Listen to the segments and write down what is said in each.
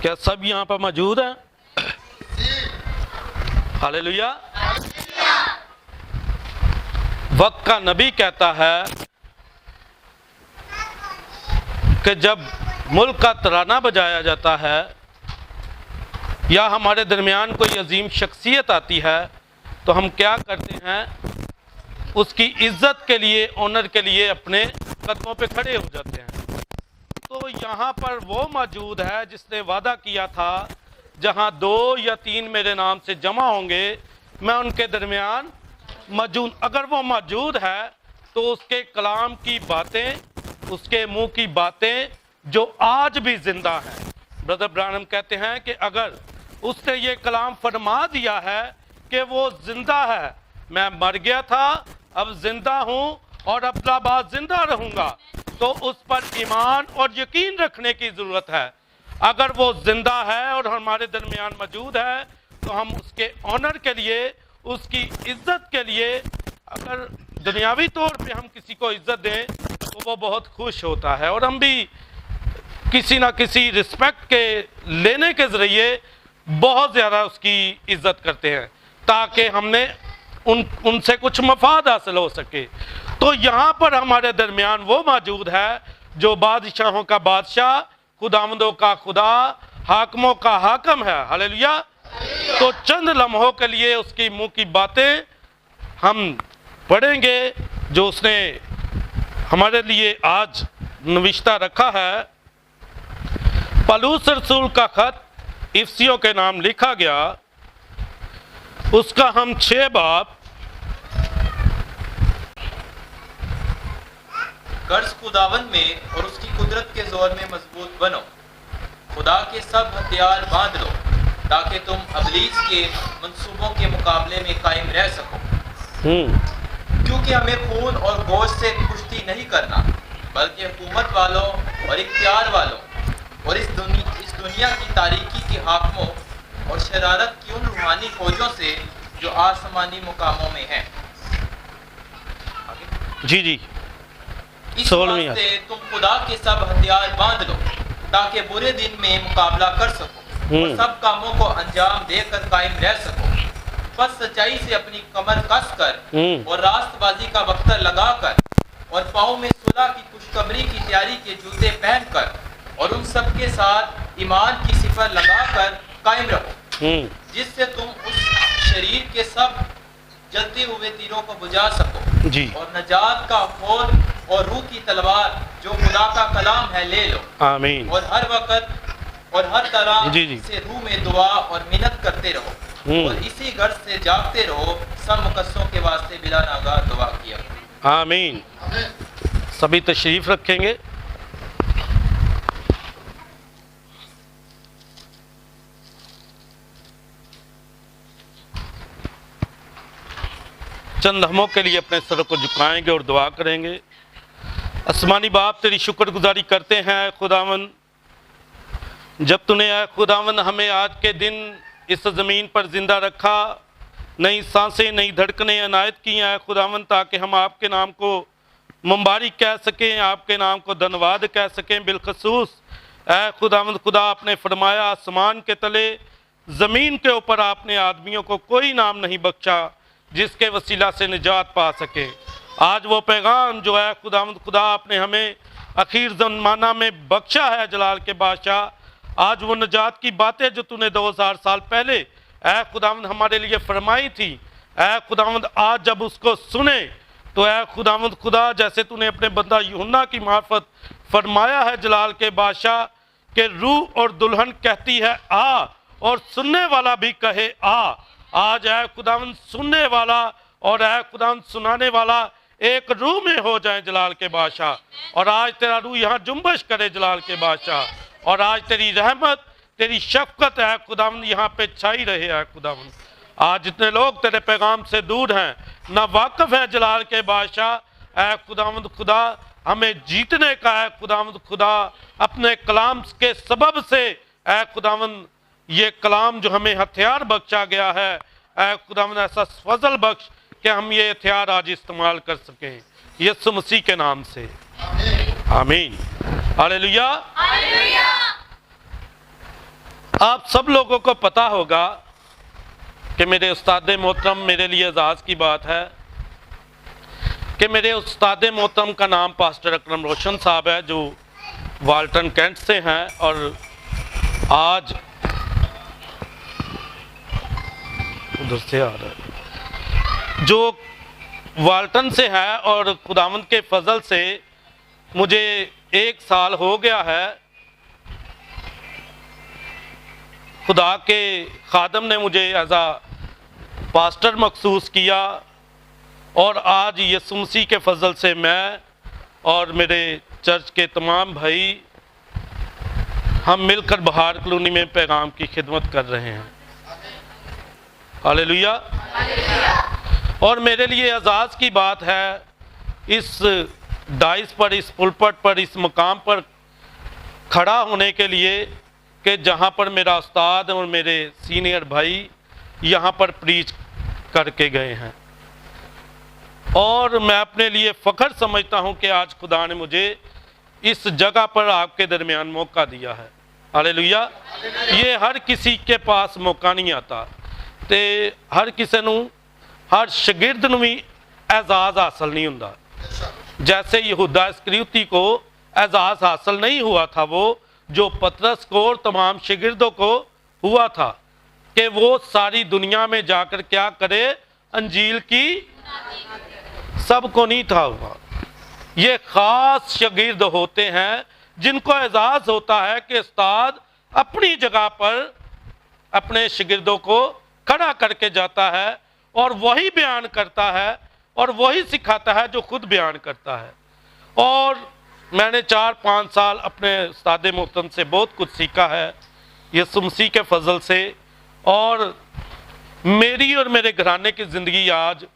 کیا سب یہاں پر موجود ہیں؟ ہاللیلویا۔ وقت کا نبی کہتا ہے کہ جب ملک کا ترانہ بجایا جاتا ہے یا ہمارے درمیان کوئی عظیم شخصیت آتی ہے تو ہم کیا کرتے ہیں؟ اس کی عزت کے لیے، آنر کے لیے اپنے قدموں پہ کھڑے ہو جاتے ہیں۔ تو یہاں پر وہ موجود ہے جس نے وعدہ کیا تھا جہاں 2 یا 3 میرے نام سے جمع ہوں گے میں ان کے درمیان موجود۔ اگر وہ موجود ہے تو اس کے کلام کی باتیں، اس کے منہ کی باتیں جو آج بھی زندہ ہیں۔ برادر برانم کہتے ہیں کہ اگر اس نے یہ کلام فرما دیا ہے کہ وہ زندہ ہے، میں مر گیا تھا اب زندہ ہوں اور ابدا بعد زندہ رہوں گا، تو اس پر ایمان اور یقین رکھنے کی ضرورت ہے۔ اگر وہ زندہ ہے اور ہمارے درمیان موجود ہے تو ہم اس کے آنر کے لیے، اس کی عزت کے لیے، اگر دنیاوی طور پہ ہم کسی کو عزت دیں تو وہ بہت خوش ہوتا ہے، اور ہم بھی کسی نہ کسی رسپیکٹ کے لینے کے ذریعے بہت زیادہ اس کی عزت کرتے ہیں تاکہ ہم نے ان سے کچھ مفاد حاصل ہو سکے۔ تو یہاں پر ہمارے درمیان وہ موجود ہے جو بادشاہوں کا بادشاہ، خداوندوں کا خدا، حاکموں کا حاکم ہے۔ ہاللیلویا۔ تو چند لمحوں کے لیے اس کی منہ کی باتیں ہم پڑھیں گے جو اس نے ہمارے لیے آج نوشتہ رکھا ہے۔ پولس رسول کا خط افسیوں کے نام لکھا گیا، اس کا ہم 6 باب۔ غرض خداوند میں اور اس کی قدرت کے زور میں مضبوط بنو، خدا کے سب ہتھیار باندھ لو تاکہ تم ابلیس کے منصوبوں کے مقابلے میں قائم رہ سکو۔ کیونکہ ہمیں خون اور گوشت سے کشتی نہیں کرنا بلکہ حکومت والوں اور اختیار والوں اور اس دنیا کی تاریکی کے حاکموں اور شرارت کی ان روحانی فوجوں سے جو آسمانی مقاموں میں ہیں۔ جی اس واسطے تم خدا کے سب ہتھیار باندھ لو تاکہ برے دن میں مقابلہ کر سکو اور سب کاموں کو انجام دے کر قائم رہ سکو۔ بس سچائی سے اپنی کمر کس کر اور راست بازی کا وقتہ لگا کر اور پاؤں میں صلح کی خوشخبری کی تیاری کے جوتے پہن کر اور ان سب کے ساتھ ایمان کی صفر لگا کر قائم رہو، جس سے تم اس شریر کے سب جلتے ہوئے تیروں کو بجھا سکو جی، اور نجات کا فور اور روح کی تلوار جو خدا کا کلام ہے لے لو۔ آمین۔ اور ہر وقت اور ہر طرح سے روح میں دعا اور منت کرتے رہو اور اسی غرض سے جاگتے رہو، سب مقدسوں کے واسطے بلا ناگاہ دعا کیا۔ آمین۔ سبھی تشریف رکھیں گے۔ چند لمحوں کے لیے اپنے سر کو جھکائیں گے اور دعا کریں گے۔ آسمانی باپ، تیری شکر گزاری کرتے ہیں خداوند، جب تو نے اے خداوند ہمیں آج کے دن اس زمین پر زندہ رکھا، نئی سانسیں، نئی دھڑکنیں عنایت کی ہیں اے خداوند، تاکہ ہم آپ کے نام کو مبارک کہہ سکیں، آپ کے نام کو دھنواد کہہ سکیں۔ بالخصوص اے خداوند خدا، آپ نے فرمایا آسمان کے تلے، زمین کے اوپر آپ نے آدمیوں کو کوئی نام نہیں بخشا جس کے وسیلہ سے نجات پا سکے۔ آج وہ پیغام جو ہے خداوند خدا آپ نے ہمیں اخیر زمانہ میں بخشا ہے جلال کے بادشاہ، آج وہ نجات کی باتیں جو تو نے 2000 سال پہلے اے خداوند ہمارے لیے فرمائی تھی، اے خداوند آج جب اس کو سنیں تو اے خداوند خدا، جیسے تو نے اپنے بندہ یوحنا کی معرفت فرمایا ہے جلال کے بادشاہ کہ روح اور دلہن کہتی ہے آ، اور سننے والا بھی کہے آ۔ آج اے خداوند سننے والا اور اے خداوند سنانے والا ایک روح میں ہو جائیں جلال کے بادشاہ، اور آج تیرا روح یہاں جنبش کرے جلال کے بادشاہ، اور آج تیری رحمت، تیری شفقت اے خداوند یہاں پہ چھائی رہے اے خداوند۔ آج جتنے لوگ تیرے پیغام سے دور ہیں، نہ واقف ہیں جلال کے بادشاہ، اے خداوند خدا ہمیں جیتنے کا اے خداوند خدا اپنے کلام کے سبب سے اے خداوند یہ کلام جو ہمیں ہتھیار بخشا گیا ہے، اے خداوند ایسا فضل بخش کہ ہم یہ ہتھیار آج استعمال کر سکیں، یسوع مسیح کے نام سے آمین۔ ہاللیلویا۔ आप सब लोगों को पता होगा कि मेरे उस्ताद मोहतरम, मेरे लिए एजाज़ की बात है कि मेरे उस्ताद मोहतरम का नाम पास्टर अकरम रोशन साहब है, जो वाल्टन कैंट से हैं, और आज उधर से आ रहा है, जो वाल्टन से है, और खुदावंद के फजल से मुझे 1 साल हो गया है। खुदा के खादम ने मुझे एज आ पास्टर मखसूस किया, और आज यीशु मसीह के फजल से मैं और मेरे चर्च के तमाम भाई हम मिलकर बहार कॉलोनी में पैगाम की खिदमत कर रहे हैं। हालेलुया। और मेरे लिए एजाज़ की बात है इस डाइस पर, इस पुलपट पर, इस मकाम पर खड़ा होने के लिए कि जहाँ पर मेरा उस्ताद और मेरे सीनियर भाई यहाँ पर प्रीच करके गए हैं। और मैं अपने लिए फ़ख्र समझता हूँ कि आज खुदा ने मुझे इस जगह पर आपके दरमियान मौका दिया है। हालेलुया। ये हर किसी के पास मौका नहीं आता, तो हर किसी नूं, हर शागिर्द नूं भी एजाज़ हासिल नहीं हुंदा। जैसे यहूदा इस्करियोती को एजाज़ हासिल नहीं हुआ था, वो जो पतरस को और तमाम शागिर्दों को हुआ था कि वो सारी दुनिया में जाकर क्या करे, अंजील की, सबको नहीं था हुआ। ये ख़ास शागिर्द होते हैं जिनको एजाज़ होता है कि उस्ताद अपनी जगह पर अपने शागिर्दों को खड़ा करके जाता है और वही बयान करता है और वही सिखाता है जो खुद बयान करता है। और मैंने 4-5 साल अपने उस्ताद मोहतरम से बहुत कुछ सीखा है यीशु मसीह के फजल से, और मेरी और मेरे घराने की ज़िंदगी आज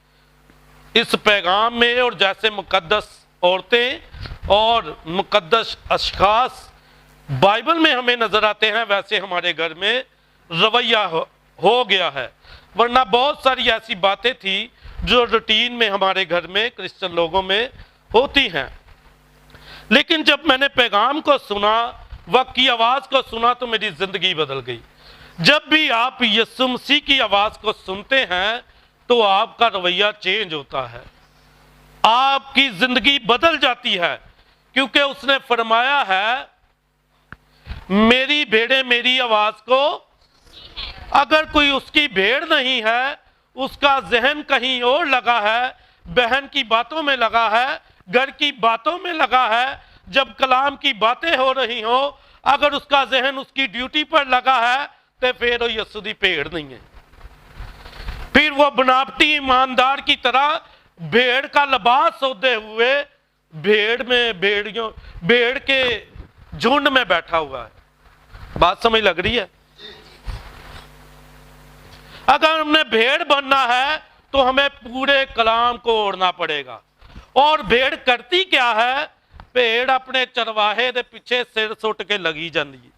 इस पैगाम में, और जैसे मुकद्दस औरतें और मुकद्दस अशखास बाइबल में हमें नज़र आते हैं, वैसे हमारे घर में रवैया हो गया है। वरना बहुत सारी ऐसी बातें थी जो रूटीन में हमारे घर में क्रिश्चियन लोगों में होती हैं। लेकिन जब मैंने पैगाम को सुना, वक्त की आवाज़ को सुना, तो मेरी ज़िंदगी बदल गई। जब भी आप यीशु मसीह की आवाज़ को सुनते हैं तो आपका रवैया चेंज होता है, आपकी ज़िंदगी बदल जाती है, क्योंकि उसने फरमाया है मेरी भेड़ें मेरी आवाज़ को, अगर कोई उसकी भेड़ नहीं है, उसका जहन कहीं और लगा है, बहन की बातों में लगा है, घर की बातों में लगा है, जब कलाम की बातें हो रही हो, अगर उसका जहन उसकी ड्यूटी पर लगा है, तो फिर वो यीशु दी भेड़ नहीं है। फिर वो बनावटी ईमानदार की तरह भेड़ का लिबास ओढ़े हुए भेड़ के झुंड में बैठा हुआ है। बात समझ लग रही है? अगर हमने भेड़ बनना है तो हमें पूरे कलाम को ओढ़ना पड़ेगा। और भेड़ करती क्या है? भेड़ अपने चरवाहे दे पीछे सिर सुट के लगी जाती है।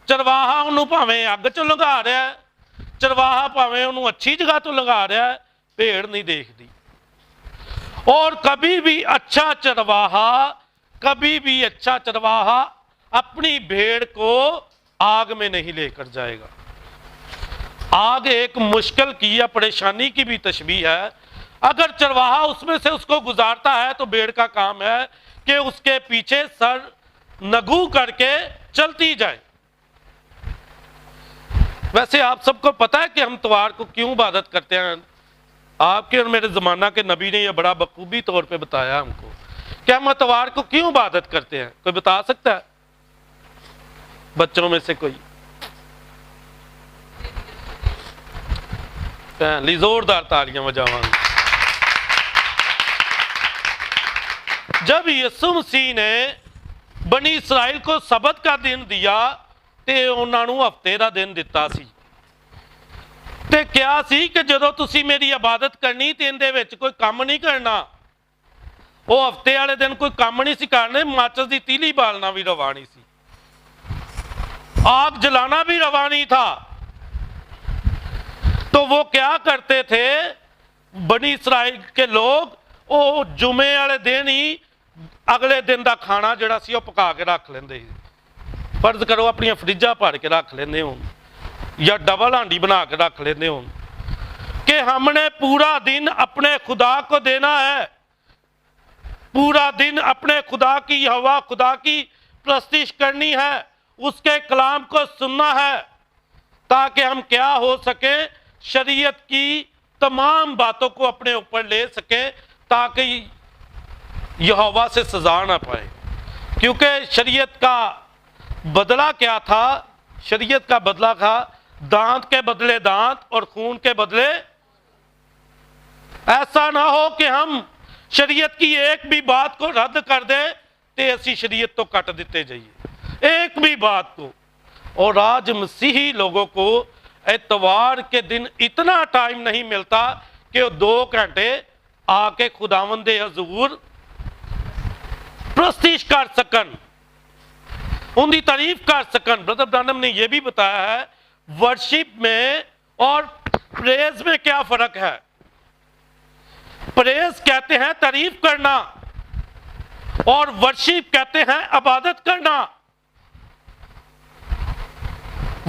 चरवाहा उन्होंने भावें अग चो लंघा रहा है, चरवाहा भावें उन्होंने अच्छी जगह तो लंघा रहा है, भेड़ नहीं देखती। और कभी भी अच्छा चरवाहा अपनी भेड़ को आग में नहीं लेकर जाएगा। आग एक मुश्किल की या परेशानी की भी तशबीह है। अगर चरवाहा उसमें से उसको गुजारता है तो भेड़ का काम है कि उसके पीछे सर नगू करके चलती जाए। वैसे आप सबको पता है कि हम त्वार को क्यों इबादत करते हैं? आपके और मेरे ज़माना के नबी ने यह बड़ा बखूबी तौर पे बताया हमको कि हम त्वार को क्यों इबादत करते हैं। कोई बता सकता है बच्चों में से कोई? जोरदार तालियां बजावांगे। जब यीशु मसीह ने बनी इसराइल को सबत का दिन दिया ते उन्होंने हफ्ते का दिन दिता सी, ते क्या सी कि जदों तुसी मेरी इबादत करनी ते इहदे विच कोई काम नहीं करना। वो हफ्ते वाले दिन कोई काम नहीं सी करने, माचिस की तीली बालना भी रवा नहीं सी, आग जलाना भी रवा नहीं था। तो वो क्या करते थे बनी इसराइल के लोग? वो जुमे वाले दिन ही अगले दिन का खाना जिहड़ा सी वो पका के रख लेंदे। फर्ज करो अपनी फ्रिजा भर के रख लेंदे हो, या डबल हांडी बना के रख लेते हो कि हमने पूरा दिन अपने खुदा को देना है, पूरा दिन अपने खुदा की हवा खुदा की प्रस्तिश करनी है, उसके कलाम को सुनना है, ताकि हम क्या हो सके, शरीयत की तमाम बातों को अपने ऊपर ले सके, ताकि यहोवा से सजा ना पाए। क्योंकि शरीयत का बदला क्या था? शरीयत का बदला था दांत के बदले दांत और खून के बदले। ऐसा ना हो कि हम शरीयत की एक भी बात को रद्द कर दे तो ऐसी शरीयत तो कट देते जाइए, एक भी बात को। और आज मसीही लोगों को इतवार के दिन इतना टाइम नहीं मिलता कि वो 2 घंटे आके खुदावंद दे हजूर प्रस्तिश कर सकन, उनकी तारीफ कर सकन। ब्रदर ब्रानम ने यह भी बताया है वर्शिप में और प्रेज में क्या फर्क है। प्रेज कहते हैं तारीफ करना और वर्शिप कहते हैं इबादत करना।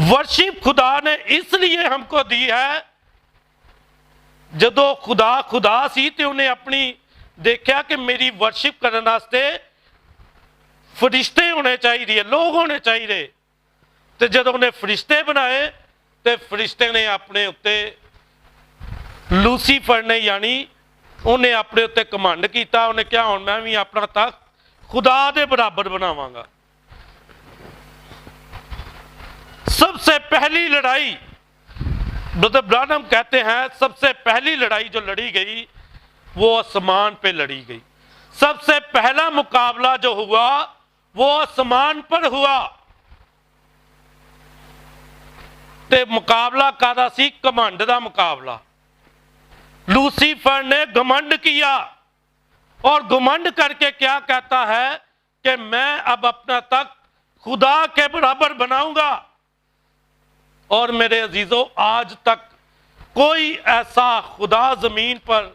वर्शिप खुदा ने इसलिए हमको दी है, जदों खुदा खुदा सी ते उन्हें अपनी देखा कि मेरी वर्शिप करने वास्ते फरिश्ते होने चाहिए, लोग होने चाहिए। तो जदों उन्हें फरिश्ते बनाए तो फरिश्ते ने अपने उत्ते लूसीफर ने यानी उन्हें अपने उत्ते घमंड किया। उन्हें क्या हुण मैं भी अपना तख्त खुदा दे बराबर बनावांगा। सबसे पहली लड़ाई ब्रदर ब्रानम कहते हैं, सबसे पहली लड़ाई जो लड़ी गई वो आसमान पे लड़ी गई। सबसे पहला मुकाबला जो हुआ वो आसमान पर हुआ। ते मुकाबला कादा सी? घमंड दा मुकाबला। लूसीफर ने घमंड किया और घमंड करके क्या कहता है कि मैं अब अपना तख्त खुदा के बराबर बनाऊंगा। और मेरे अजीजों, आज तक कोई ऐसा खुदा जमीन पर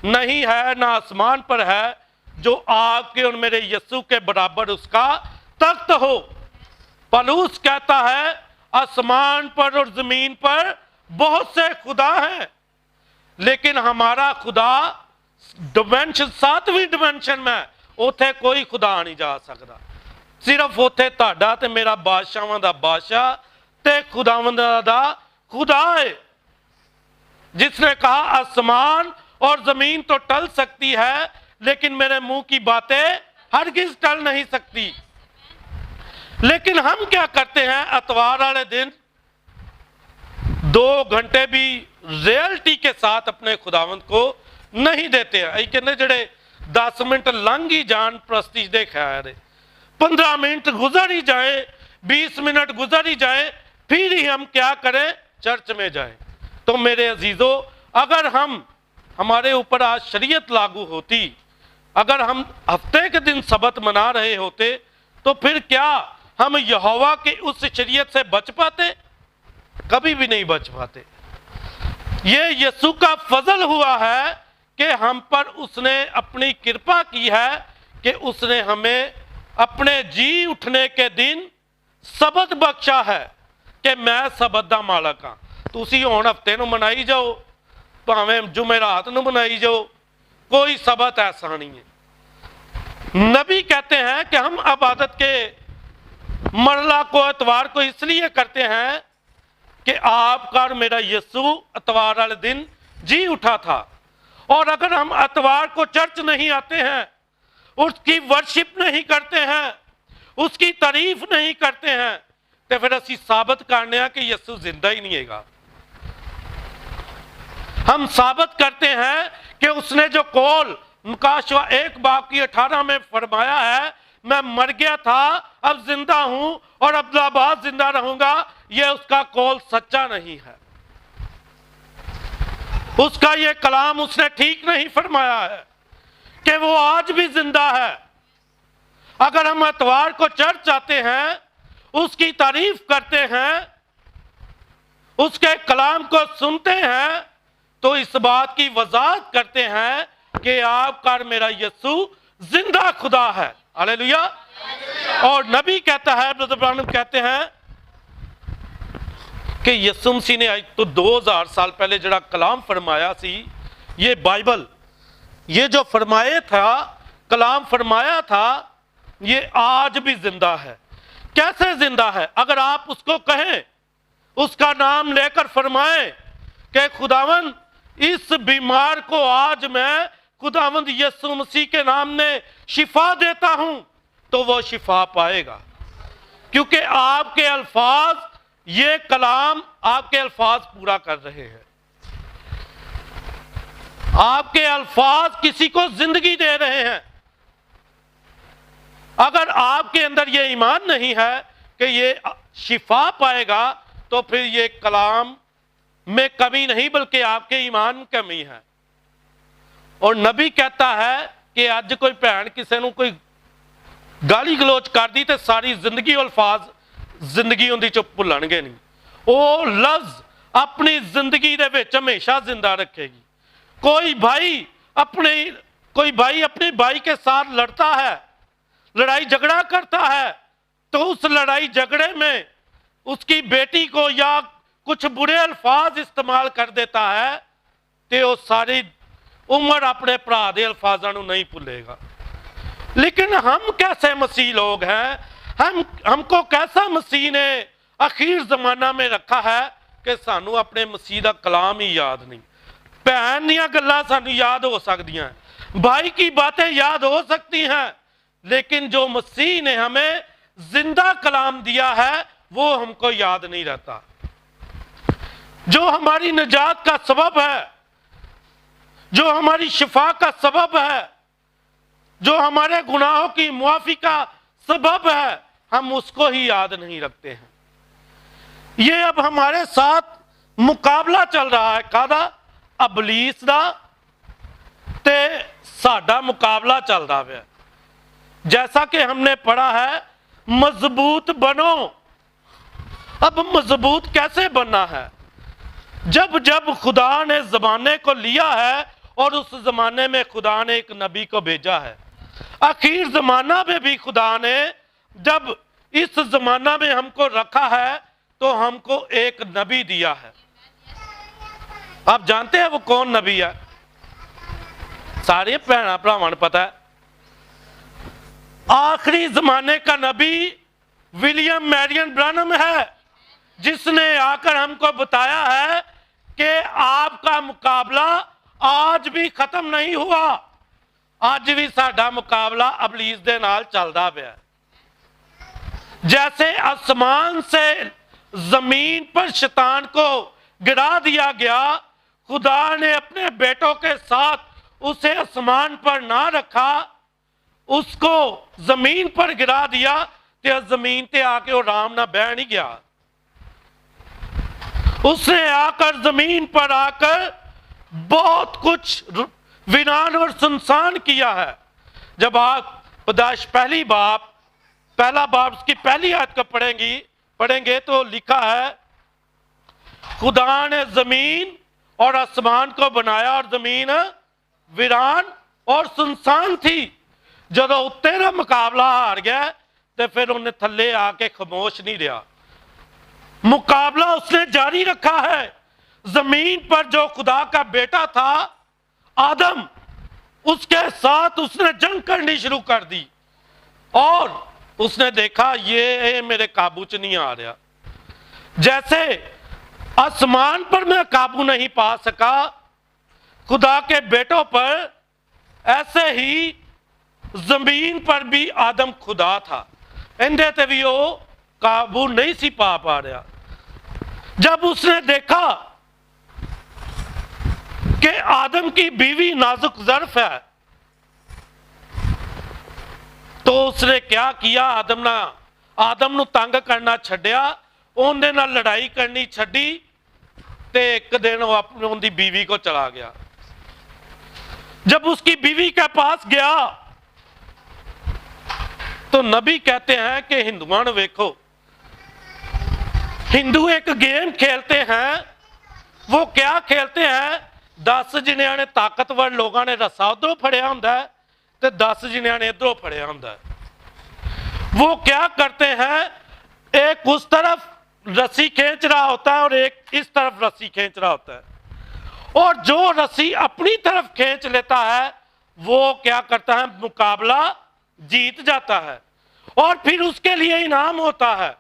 नहीं है, ना आसमान पर है, जो आपके और मेरे यीशु के बराबर उसका तख्त हो। पौलुस कहता है आसमान पर और जमीन पर बहुत से खुदा हैं, लेकिन हमारा खुदा डिमेंशन 7वीं डिमेंशन में, उथे कोई खुदा नहीं जा सकता। सिर्फ उथे तुहाडा ते मेरा बादशाहां दा बादशाह ते खुदावंदा दा खुदा है, जिसने कहा आसमान और जमीन तो टल सकती है लेकिन मेरे मुंह की बातें हरगिज टल नहीं सकती। लेकिन हम क्या करते हैं, अतवार वाले दिन 2 घंटे भी रियलिटी के साथ अपने खुदावंद को नहीं देते हैं। ये कहते जड़े 10 मिनट लंघ ही जान प्रस्तिश दे खैर, 15 मिनट गुजर ही जाए, 20 मिनट गुजर ही जाए, फिर ही हम क्या करें, चर्च में जाएं। तो मेरे अजीजों, अगर हमारे ऊपर आज शरीयत लागू होती, अगर हम हफ्ते के दिन सबत मना रहे होते, तो फिर क्या हम यहोवा के उस शरीयत से बच पाते? कभी भी नहीं बच पाते। ये यीशु का फजल हुआ है कि हम पर उसने अपनी कृपा की है कि उसने हमें अपने जी उठने के दिन सबत बख्शा है कि मैं सबत दा मालक हाँ। तुसी हुण हफ्ते नूं मनाई जाओ, भावें जुमेरात नूं मनाई जाओ, कोई सबत ऐसा नहीं है। नबी कहते हैं कि हम इबादत के मरला को इतवार को इसलिए करते हैं कि आपका और मेरा यीशु इतवार वाले दिन जी उठा था। और अगर हम इतवार को चर्च नहीं आते हैं, उसकी वर्शिप नहीं करते हैं, उसकी तारीफ नहीं करते हैं, तो फिर असी साबित करने कि यीशु जिंदा ही नहीं है। हम साबित करते हैं कि उसने जो कौल मुकाशवा 1:18 में फरमाया है, मैं मर गया था अब जिंदा हूं और अब्दाबाद जिंदा रहूंगा, यह उसका कौल सच्चा नहीं है। उसका यह कलाम उसने ठीक नहीं फरमाया है कि वो आज भी जिंदा है। अगर हम इतवार को चर्च आते हैं, उसकी तारीफ करते हैं, उसके कलाम को सुनते हैं, तो इस बात की वजाहत करते हैं कि आपका और मेरा यीशु जिंदा खुदा है। हालेलुया। और नबी कहता है, ब्रदर ब्रानम कहते हैं کہ یسوع مسیح نے آج تو 2000 سال پہلے جڑا کلام فرمایا سی، یہ بائبل، یہ جو فرمایا تھا، کلام فرمایا تھا، یہ آج بھی زندہ ہے۔ کیسے زندہ ہے؟ اگر آپ اس کو کہیں، اس کا نام لے کر فرمائیں کہ خداوند اس بیمار کو آج میں خداوند یسوع مسیح کے نام میں شفا دیتا ہوں، تو وہ شفا پائے گا، کیونکہ آپ کے الفاظ، یہ کلام آپ کے الفاظ پورا کر رہے ہیں۔ آپ کے الفاظ کسی کو زندگی دے رہے ہیں۔ اگر آپ کے اندر یہ ایمان نہیں ہے کہ یہ شفا پائے گا، تو پھر یہ کلام میں کمی نہیں بلکہ آپ کے ایمان میں کمی ہے۔ اور نبی کہتا ہے کہ آج کوئی بھین کسی نو کوئی گالی گلوچ کر دی تو ساری زندگی الفاظ زندگی ان دی چو بھولن گے نہیں، وہ لفظ اپنی زندگی دے وچ ہمیشہ زندہ رکھے گی۔ کوئی بھائی اپنے بھائی کے ساتھ لڑتا ہے، لڑائی جھگڑا کرتا ہے، تو اس لڑائی جھگڑے میں اس کی بیٹی کو یا کچھ برے الفاظ استعمال کر دیتا ہے، تو وہ ساری عمر اپنے بھرا دے الفاظاں نو نہیں بھولے گا۔ لیکن ہم کیسے مسیح لوگ ہیں؟ ہم کو کیسا مسیح نے اخیر زمانہ میں رکھا ہے کہ سانو اپنے مسیح دا کلام ہی یاد نہیں۔ بہن دیاں گلاں سانو یاد ہو سکتی ہیں، بھائی کی باتیں یاد ہو سکتی ہیں، لیکن جو مسیح نے ہمیں زندہ کلام دیا ہے وہ ہم کو یاد نہیں رہتا، جو ہماری نجات کا سبب ہے، جو ہماری شفا کا سبب ہے، جو ہمارے گناہوں کی معافی کا سبب ہے، ہم اس کو ہی یاد نہیں رکھتے ہیں۔ یہ اب ہمارے ساتھ مقابلہ چل رہا ہے، کہا ابلیس دا تے ساڈا مقابلہ چل رہا ہے۔ جیسا کہ ہم نے پڑھا ہے، مضبوط بنو۔ اب مضبوط کیسے بننا ہے؟ جب خدا نے زمانے کو لیا ہے اور اس زمانے میں خدا نے ایک نبی کو بھیجا ہے، آخر زمانہ میں بھی خدا نے جب اس زمانہ میں ہم کو رکھا ہے تو ہم کو ایک نبی دیا ہے۔ آپ جانتے ہیں وہ کون نبی ہے؟ سارے بھیناں بھراواں نوں پتہ ہے۔ آخری زمانے کا نبی ولیم میرین برانم ہے، جس نے آ کر ہم کو بتایا ہے کہ آپ کا مقابلہ آج بھی ختم نہیں ہوا، آج بھی ساڈا مقابلہ ابلیس دے نال چلدا پیا۔ جیسے آسمان سے زمین پر شیطان کو گرا دیا گیا، خدا نے اپنے بیٹوں کے ساتھ اسے آسمان پر نہ رکھا، اس کو زمین پر گرا دیا، تو زمین تے آ کے وہ آرام نہ بہ نہیں گیا۔ اس نے آ کر زمین پر آ کر بہت کچھ ویران اور سنسان کیا ہے۔ جب آپ پیدائش پہلا باب اس کی پہلی آیت کو پڑھیں گے تو لکھا ہے، خدا نے زمین اور آسمان کو بنایا اور زمین ویران اور سنسان تھی۔ جب تیرا مقابلہ ہار گیا تو پھر انہیں تھلے آ کے خاموش نہیں رہا، مقابلہ اس نے جاری رکھا ہے۔ زمین پر جو خدا کا بیٹا تھا آدم، اس کے ساتھ اس نے جنگ کرنی شروع کر دی، اور اس نے دیکھا یہ میرے قابو چ نہیں آ رہا۔ جیسے آسمان پر میں قابو نہیں پا سکا خدا کے بیٹوں پر، ایسے ہی زمین پر بھی آدم خدا تھا، اندے تے بھی وہ قابو نہیں سی پا رہا۔ جب اس نے دیکھا کہ آدم کی بیوی نازک ظرف ہے، تو اس نے کیا کیا؟ آدم نو تنگ کرنا چھڈیا، اون دے نال لڑائی کرنی چھڈی، تے ایک دن وہ اپنی بیوی کو چلا گیا۔ جب اس کی بیوی کے پاس گیا تو نبی کہتے ہیں کہ ہندوؤں نے ویکھو، ہندو ایک گیم کھیلتے ہیں۔ وہ کیا کھیلتے ہیں؟ 10 جنیاں نے طاقتور لوگوں نے رسا ادھروں پھڑیا ہوندا ہے تے 10 جنیاں نے ادھروں پھڑیا ہوندا ہے۔ وہ کیا کرتے ہیں؟ ایک اس طرف रस्सी खींच रहा होता है और एक इस तरफ रस्सी खींच रहा होता है, और जो रस्सी अपनी तरफ खींच लेता है वो क्या करता है, मुकाबला जीत जाता है और फिर उसके लिए इनाम होता है।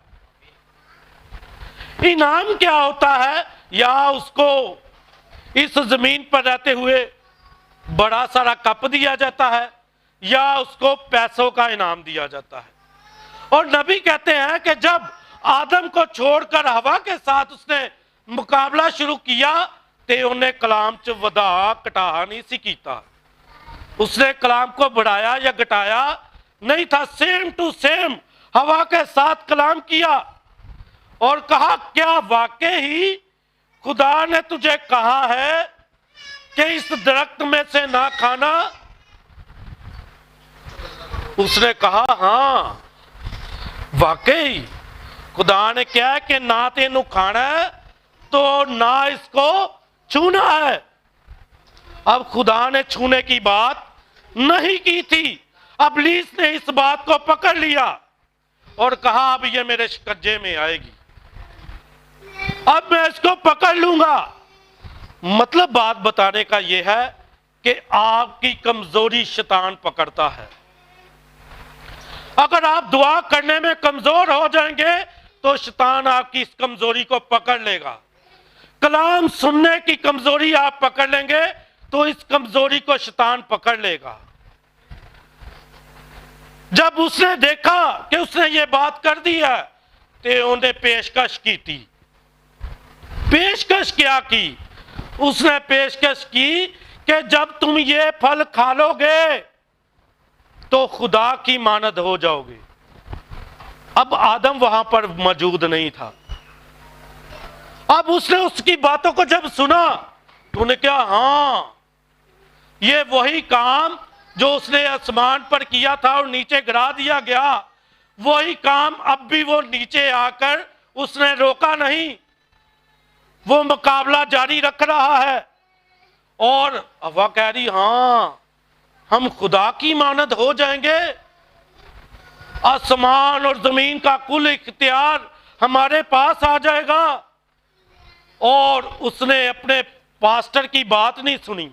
इनाम क्या होता है, या उसको इस जमीन पर रहते हुए बड़ा सारा कप दिया जाता है या उसको पैसों का इनाम दिया जाता है। और नबी कहते हैं कि जब आदम को छोड़कर हवा के साथ उसने मुकाबला शुरू किया तो उन्हें कलाम च वधा घटा नहीं सी कीता, उसने कलाम को बढ़ाया या घटाया नहीं था, सेम टू सेम हवा के साथ कलाम किया और कहा क्या वाकई ही खुदा ने तुझे कहा है कि इस दरख्त में से ना खाना। उसने कहा हाँ वाकई खुदा ने क्या है कि ना तेनू खाना है तो ना इसको छूना है। अब खुदा ने छूने की बात नहीं की थी, इब्लीस ने इस बात को पकड़ लिया और कहा अब ये मेरे शिकंजे में आएगी, अब मैं इसको पकड़ लूंगा। मतलब बात बताने का यह है कि आपकी कमजोरी शैतान पकड़ता है। अगर आप दुआ करने में कमजोर हो जाएंगे तो शैतान आपकी इस कमजोरी को पकड़ लेगा। कलाम सुनने की कमजोरी आप पकड़ लेंगे तो इस कमजोरी को शैतान पकड़ लेगा। जब उसने देखा कि उसने ये बात कर दी है तो उन्हें पेशकश की थी। पेशकश क्या की? उसने पेशकश की कि जब तुम ये फल खा लोगे तो खुदा की मानद हो जाओगे। अब आदम वहां पर मौजूद नहीं था। अब उसने उसकी बातों को जब सुना तो उन्हें क्या, हाँ ये वही काम जो उसने आसमान पर किया था और नीचे गिरा दिया गया, वही काम अब भी वो नीचे आकर उसने रोका नहीं, वो मुकाबला जारी रख रहा है। और हवा कह रही हाँ हम खुदा की मानद हो जाएंगे, आसमान और जमीन का कुल इख्तियार हमारे पास आ जाएगा। और उसने अपने पास्टर की बात नहीं सुनी,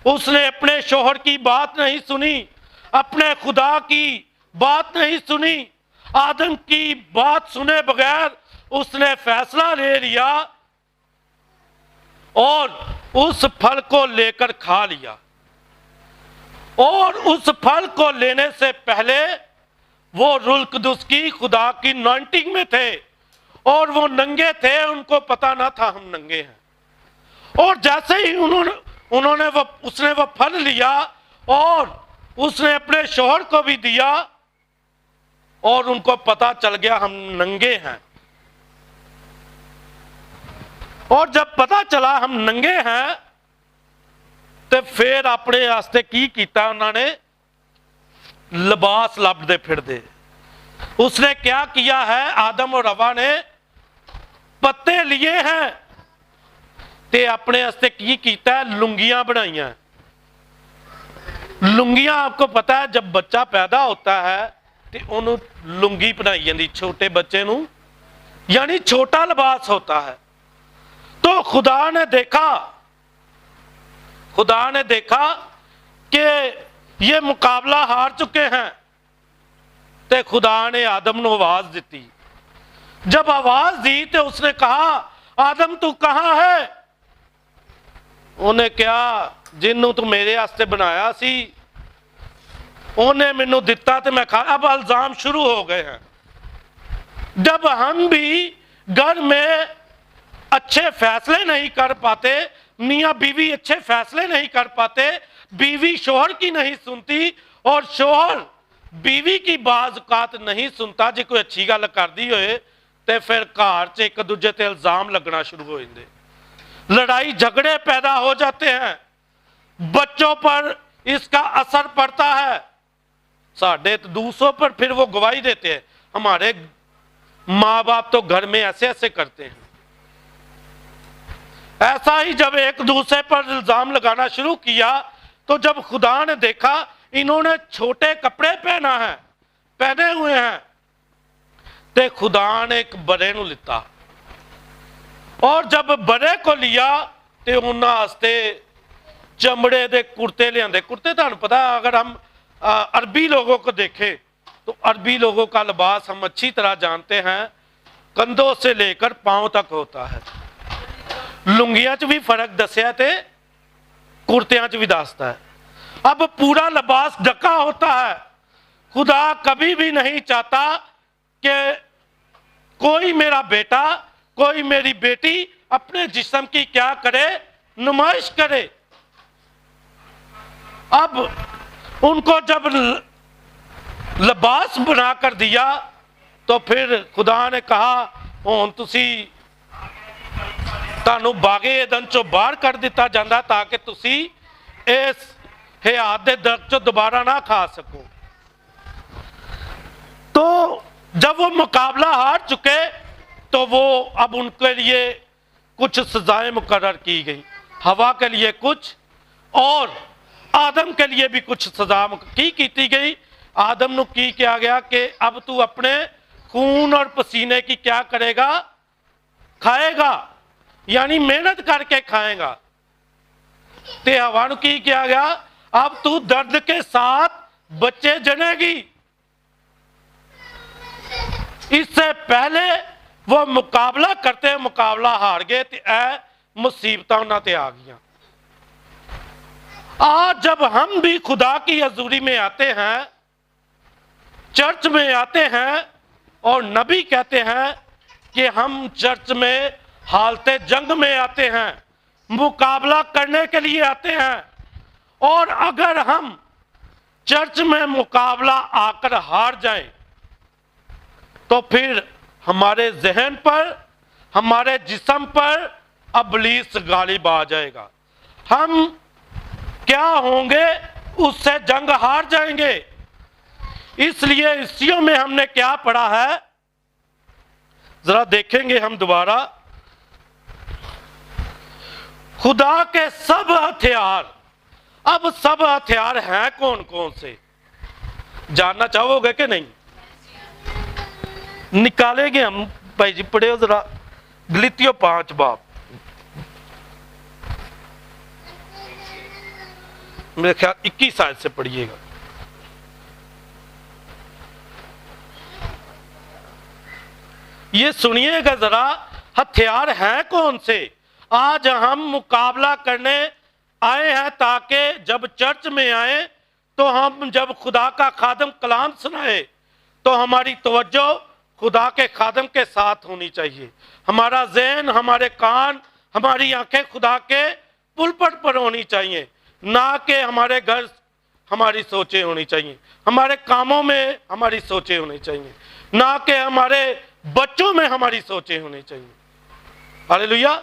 उसने अपने शोहर की बात नहीं सुनी, अपने खुदा की बात नहीं सुनी। आदम की बात सुने बगैर उसने फैसला ले लिया और उस फल को लेकर खा लिया। और उस फल को लेने से पहले वो रुल कुदस की खुदा की अनॉइंटिंग में थे और वो नंगे थे, उनको पता ना था हम नंगे हैं। और जैसे ही उसने वो फल लिया और उसने अपने शोहर को भी दिया और उनको पता चल गया हम नंगे हैं। और जब पता चला हम नंगे हैं तो फिर अपने वास्ते की कीता, उन्होंने लिबास लभदे फिरदे। उसने क्या किया है, आदम और हवा ने पत्ते लिए हैं ते अपने वास्ते की कीता है, लुंगियां बनाइयां। लुंगियां आपको पता है जब बच्चा पैदा होता है तो उन्होंने लुंगी बनाई जाती छोटे बच्चे नूं, यानी छोटा लिबास होता है। तो खुदा ने देखा कि ये मुकाबला हार चुके हैं तो खुदा ने आदम को आवाज दी। जब आवाज दी तो उसने कहा आदम तू कहां है? उन्हें क्या, जिन्नू तू मेरे वास्ते बनाया सी उन्हें मैनू दिता तो मैं खा। अब इल्जाम शुरू हो गए हैं। जब हम भी घर में अच्छे फैसले नहीं कर पाते, मियाँ बीवी अच्छे फैसले नहीं कर पाते, बीवी शोहर की नहीं सुनती और शोहर बीवी की बाज औकात नहीं सुनता, जी कोई अच्छी गल कर दी होए तो फिर घर च एक दूजे ते इल्जाम लगना शुरू हो जाते, लड़ाई झगड़े पैदा हो जाते हैं, बच्चों पर इसका असर पड़ता है। साढ़े दूसरों पर फिर वो गवाही देते हैं, हमारे माँ बाप तो घर में ऐसे ऐसे करते हैं। ऐसा ही जब एक दूसरे पर इल्जाम लगाना शुरू किया तो जब खुदा ने देखा इन्होंने छोटे कपड़े पहने हुए हैं, तो खुदा ने एक बड़े नूं लिता اور جب بڑے کو لیا تے انہاں واسطے چمڑے دے کرتے لے آندے. کرتے تھانوں پتہ ہے اگر ہم عربی لوگوں کو دیکھیں تو عربی لوگوں کا لباس ہم اچھی طرح جانتے ہیں, کندھوں سے لے کر پاؤں تک ہوتا ہے. لنگیاں چ بھی فرق دسیا تے کرتیاں چ بھی دستا ہے. اب پورا لباس ڈھکا ہوتا ہے. خدا کبھی بھی نہیں چاہتا کہ کوئی میرا بیٹا کوئی میری بیٹی اپنے جسم کی کیا کرے, نمائش کرے. اب ان کو جب لباس بنا کر دیا تو پھر خدا نے کہا ہن تسی تانوں باغ ایدن چوں باہر کر دیتا جاندہ تاکہ تسی اس حیات دے درد چوں دوبارہ نہ کھا سکو. تو جب وہ مقابلہ ہار چکے تو وہ اب ان کے لیے کچھ سزائیں مقرر کی گئی. ہوا کے لیے کچھ اور آدم کے لیے بھی کچھ سزا کی گئی. آدم نو کی کیا گیا کہ اب تو اپنے خون اور پسینے کی کیا کرے گا, کھائے گا, یعنی محنت کر کے کھائے گا. تے ہوا نو کی کیا گیا, اب تو درد کے ساتھ بچے جنے گی. اس سے پہلے وہ مقابلہ کرتے مقابلہ ہار گئے تے اے مصیبتاں انہاں تے آ گیا. آج جب ہم بھی خدا کی حضوری میں آتے ہیں, چرچ میں آتے ہیں اور نبی کہتے ہیں کہ ہم چرچ میں حالت جنگ میں آتے ہیں, مقابلہ کرنے کے لیے آتے ہیں, اور اگر ہم چرچ میں مقابلہ آ کر ہار جائیں تو پھر ہمارے ذہن پر ہمارے جسم پر ابلیس غالب آ جائے گا. ہم کیا ہوں گے, اس سے جنگ ہار جائیں گے. اس لیے عیسیوں میں ہم نے کیا پڑھا ہے, ذرا دیکھیں گے ہم دوبارہ. خدا کے سب ہتھیار, اب سب ہتھیار ہیں کون کون سے, جاننا چاہو گے کہ نہیں؟ نکالیں گے ہم. بھائی جی پڑھے ہو ذرا گلتیوں 5 باب, میرے خیال 21 آیت سے پڑھیے گا. یہ سنیے گا ذرا, ہتھیار ہیں کون سے. آج ہم مقابلہ کرنے آئے ہیں تاکہ جب چرچ میں آئیں تو ہم جب خدا کا خادم کلام سنائے تو ہماری توجہ خدا کے خادم کے ساتھ ہونی چاہیے. ہمارا ذہن, ہمارے کان, ہماری آنکھیں خدا کے پلپٹ پر ہونی چاہیے, نہ کہ ہمارے گھر ہماری سوچیں ہونی چاہیے, ہمارے کاموں میں ہماری سوچیں ہونی چاہیے, نہ کہ ہمارے بچوں میں ہماری سوچیں ہونی چاہیے. ہاللیلویا.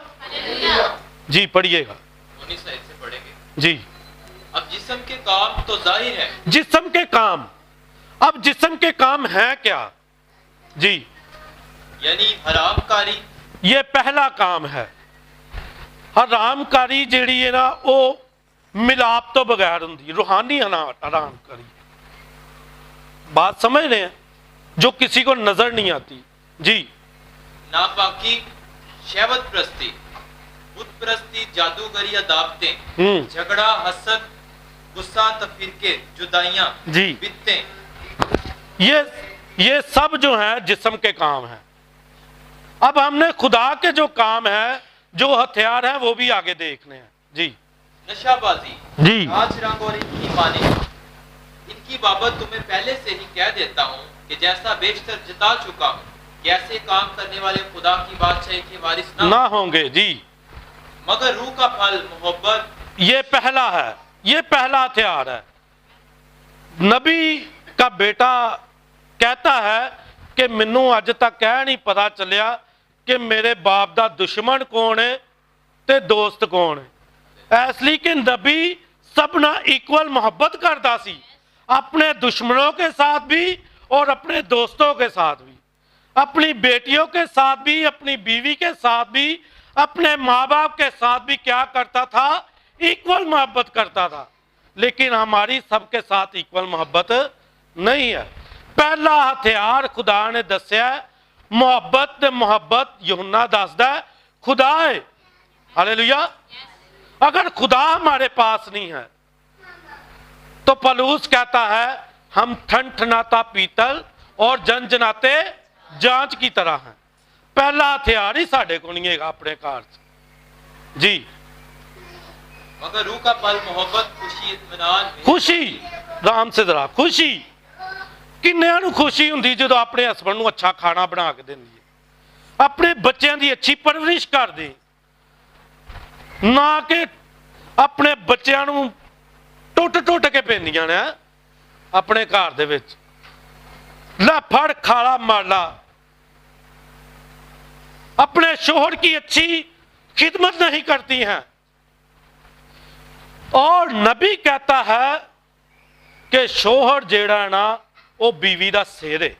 جی پڑھیے گا 19 سے پڑھیں گے. جی. اب جسم کے کام تو ظاہر ہے. جسم کے کام, اب جسم کے کام ہیں کیا؟ جی یعنی حرام کاری, یہ پہلا کام ہے. حرام کاری جیڑی ہے نا وہ ملاپ تو بغیر ہوندی, روحانی حرام کاری. بات سمجھ رہے ہیں, جو کسی کو نظر نہیں آتی. جی. ناپاکی, شہوت پرستی, بت پرستی, جادوگری, عداوتیں, جھگڑا, حسد, غصہ, تفرقے, جدائیاں, جی, بدتیں, یہ سب جو ہیں جسم کے کام ہیں. اب ہم نے خدا کے جو کام ہیں, جو ہتھیار ہیں, وہ بھی آگے دیکھنے ہیں. جی. نشہ بازی, جی, ناچ رنگ اور ان کی مانی, ان کی بابت تمہیں پہلے سے ہی کہہ دیتا ہوں کہ جیسا بیشتر جتا چکا ہوں کہ ایسے کام کرنے والے خدا کی بادشاہی کے وارث نہ ہوں گے. جی. مگر روح کا پھل محبت, یہ پہلا ہے, یہ پہلا ہتھیار ہے. نبی کا بیٹا کہتا ہے کہ منوں اج تک کہہ نہیں پتا چلیا کہ میرے باپ دا دشمن کون ہے تے دوست کون ہے. اس لیے کہ نبی سبنا ایکول محبت کرتا سی, اپنے دشمنوں کے ساتھ بھی اور اپنے دوستوں کے ساتھ بھی, اپنی بیٹیوں کے ساتھ بھی, اپنی بیوی کے ساتھ بھی, اپنے ماں باپ کے ساتھ بھی کیا کرتا تھا, ایکول محبت کرتا تھا. لیکن ہماری سب کے ساتھ ایکول محبت نہیں ہے. پہلا ہتھیار خدا نے دسیا ہے محبت. محبت یوحنا دسدا ہے खुदा है। हालेलुया। अगर खुदा हमारे पास नहीं है तो पौलुस कहता है हम ठनठनाता पीतल और जनजनाते जांच की तरह हैं। पहला हथियार ही साढ़े को नहीं है अपने कार से जी। मगर रूह का फल मोहब्बत, खुशी, इत्मीनान, खुशी, राम से जरा खुशी किन्नियां नूं खुशी हुंदी जदों अपने हसबैंड नूं अच्छा खाना बना के दिंदी है, अपने बच्चों की अच्छी परवरिश कर दे, ना कि अपने बच्चों नूं टुट टुट के पैंदियां ने अपने घर दे विच ला फड़ खाला माला। अपने शोहर की अच्छी खिदमत नहीं करती हैं। और नबी कहता है कि शोहर जेड़ा ना वो बीवी दा सिर है।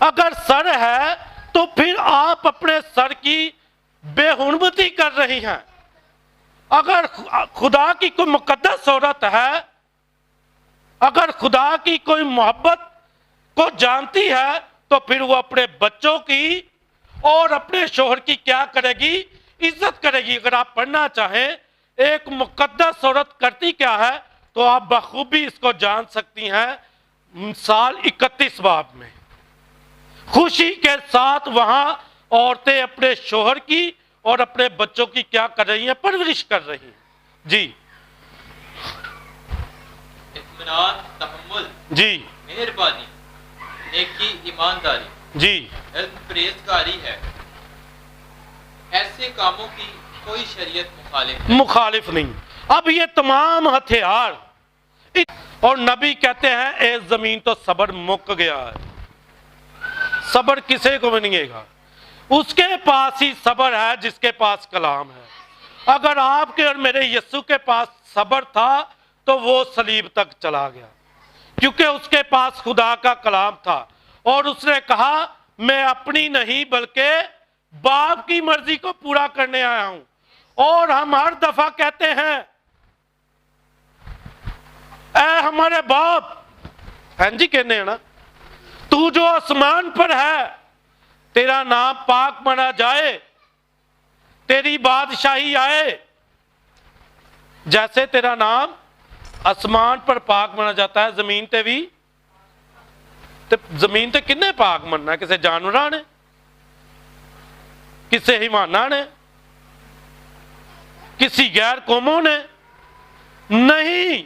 अगर सर है तो फिर आप अपने सर की बेहुरमती कर रही हैं। अगर खुदा की कोई मुकद्दस औरत है, अगर खुदा की कोई मोहब्बत को जानती है तो फिर वो अपने बच्चों की और अपने शोहर की क्या करेगी? इज्जत करेगी। अगर आप पढ़ना चाहें एक मुकद्दस औरत करती क्या है तो आप बखूबी इसको जान सकती हैं। साल 31 बाब में खुशी के साथ वहां औरतें अपने शोहर की और अपने बच्चों की क्या कर रही हैं? परवरिश कर रही हैं जी। इत्मीनान, तहम्मुल जी, मेहरबानी, नेकी, ईमानदारी जी, इल्म, परहेजगारी है। ऐसे कामों की कोई शरीयत मुखालिफ नहीं। अब ये तमाम हथियार और नबी कहते हैं ए जमीन तो सब्र मुक गया है, सब्र किसे को भी नहीं है। उसके पास ही सब्र है जिसके पास कलाम है। अगर आपके और मेरे यीशु के पास सब्र था तो वो सलीब तक चला गया, क्योंकि उसके पास खुदा का कलाम था और उसने कहा मैं अपनी नहीं बल्कि बाप की मर्जी को पूरा करने आया हूं। और हम हर दफा कहते हैं ऐ हमारे बाप, हैं जी कहने हैं ना, तू जो आसमान पर है तेरा नाम पाक माना जाए, तेरी बादशाही आए। जैसे तेरा नाम आसमान पर पाक माना जाता है जमीन ते भी, ते जमीन ते किन्ने पाक मनना? किसी जानवरां ने, किसी हिमाना ने, किसी गैर कौमों ने नहीं,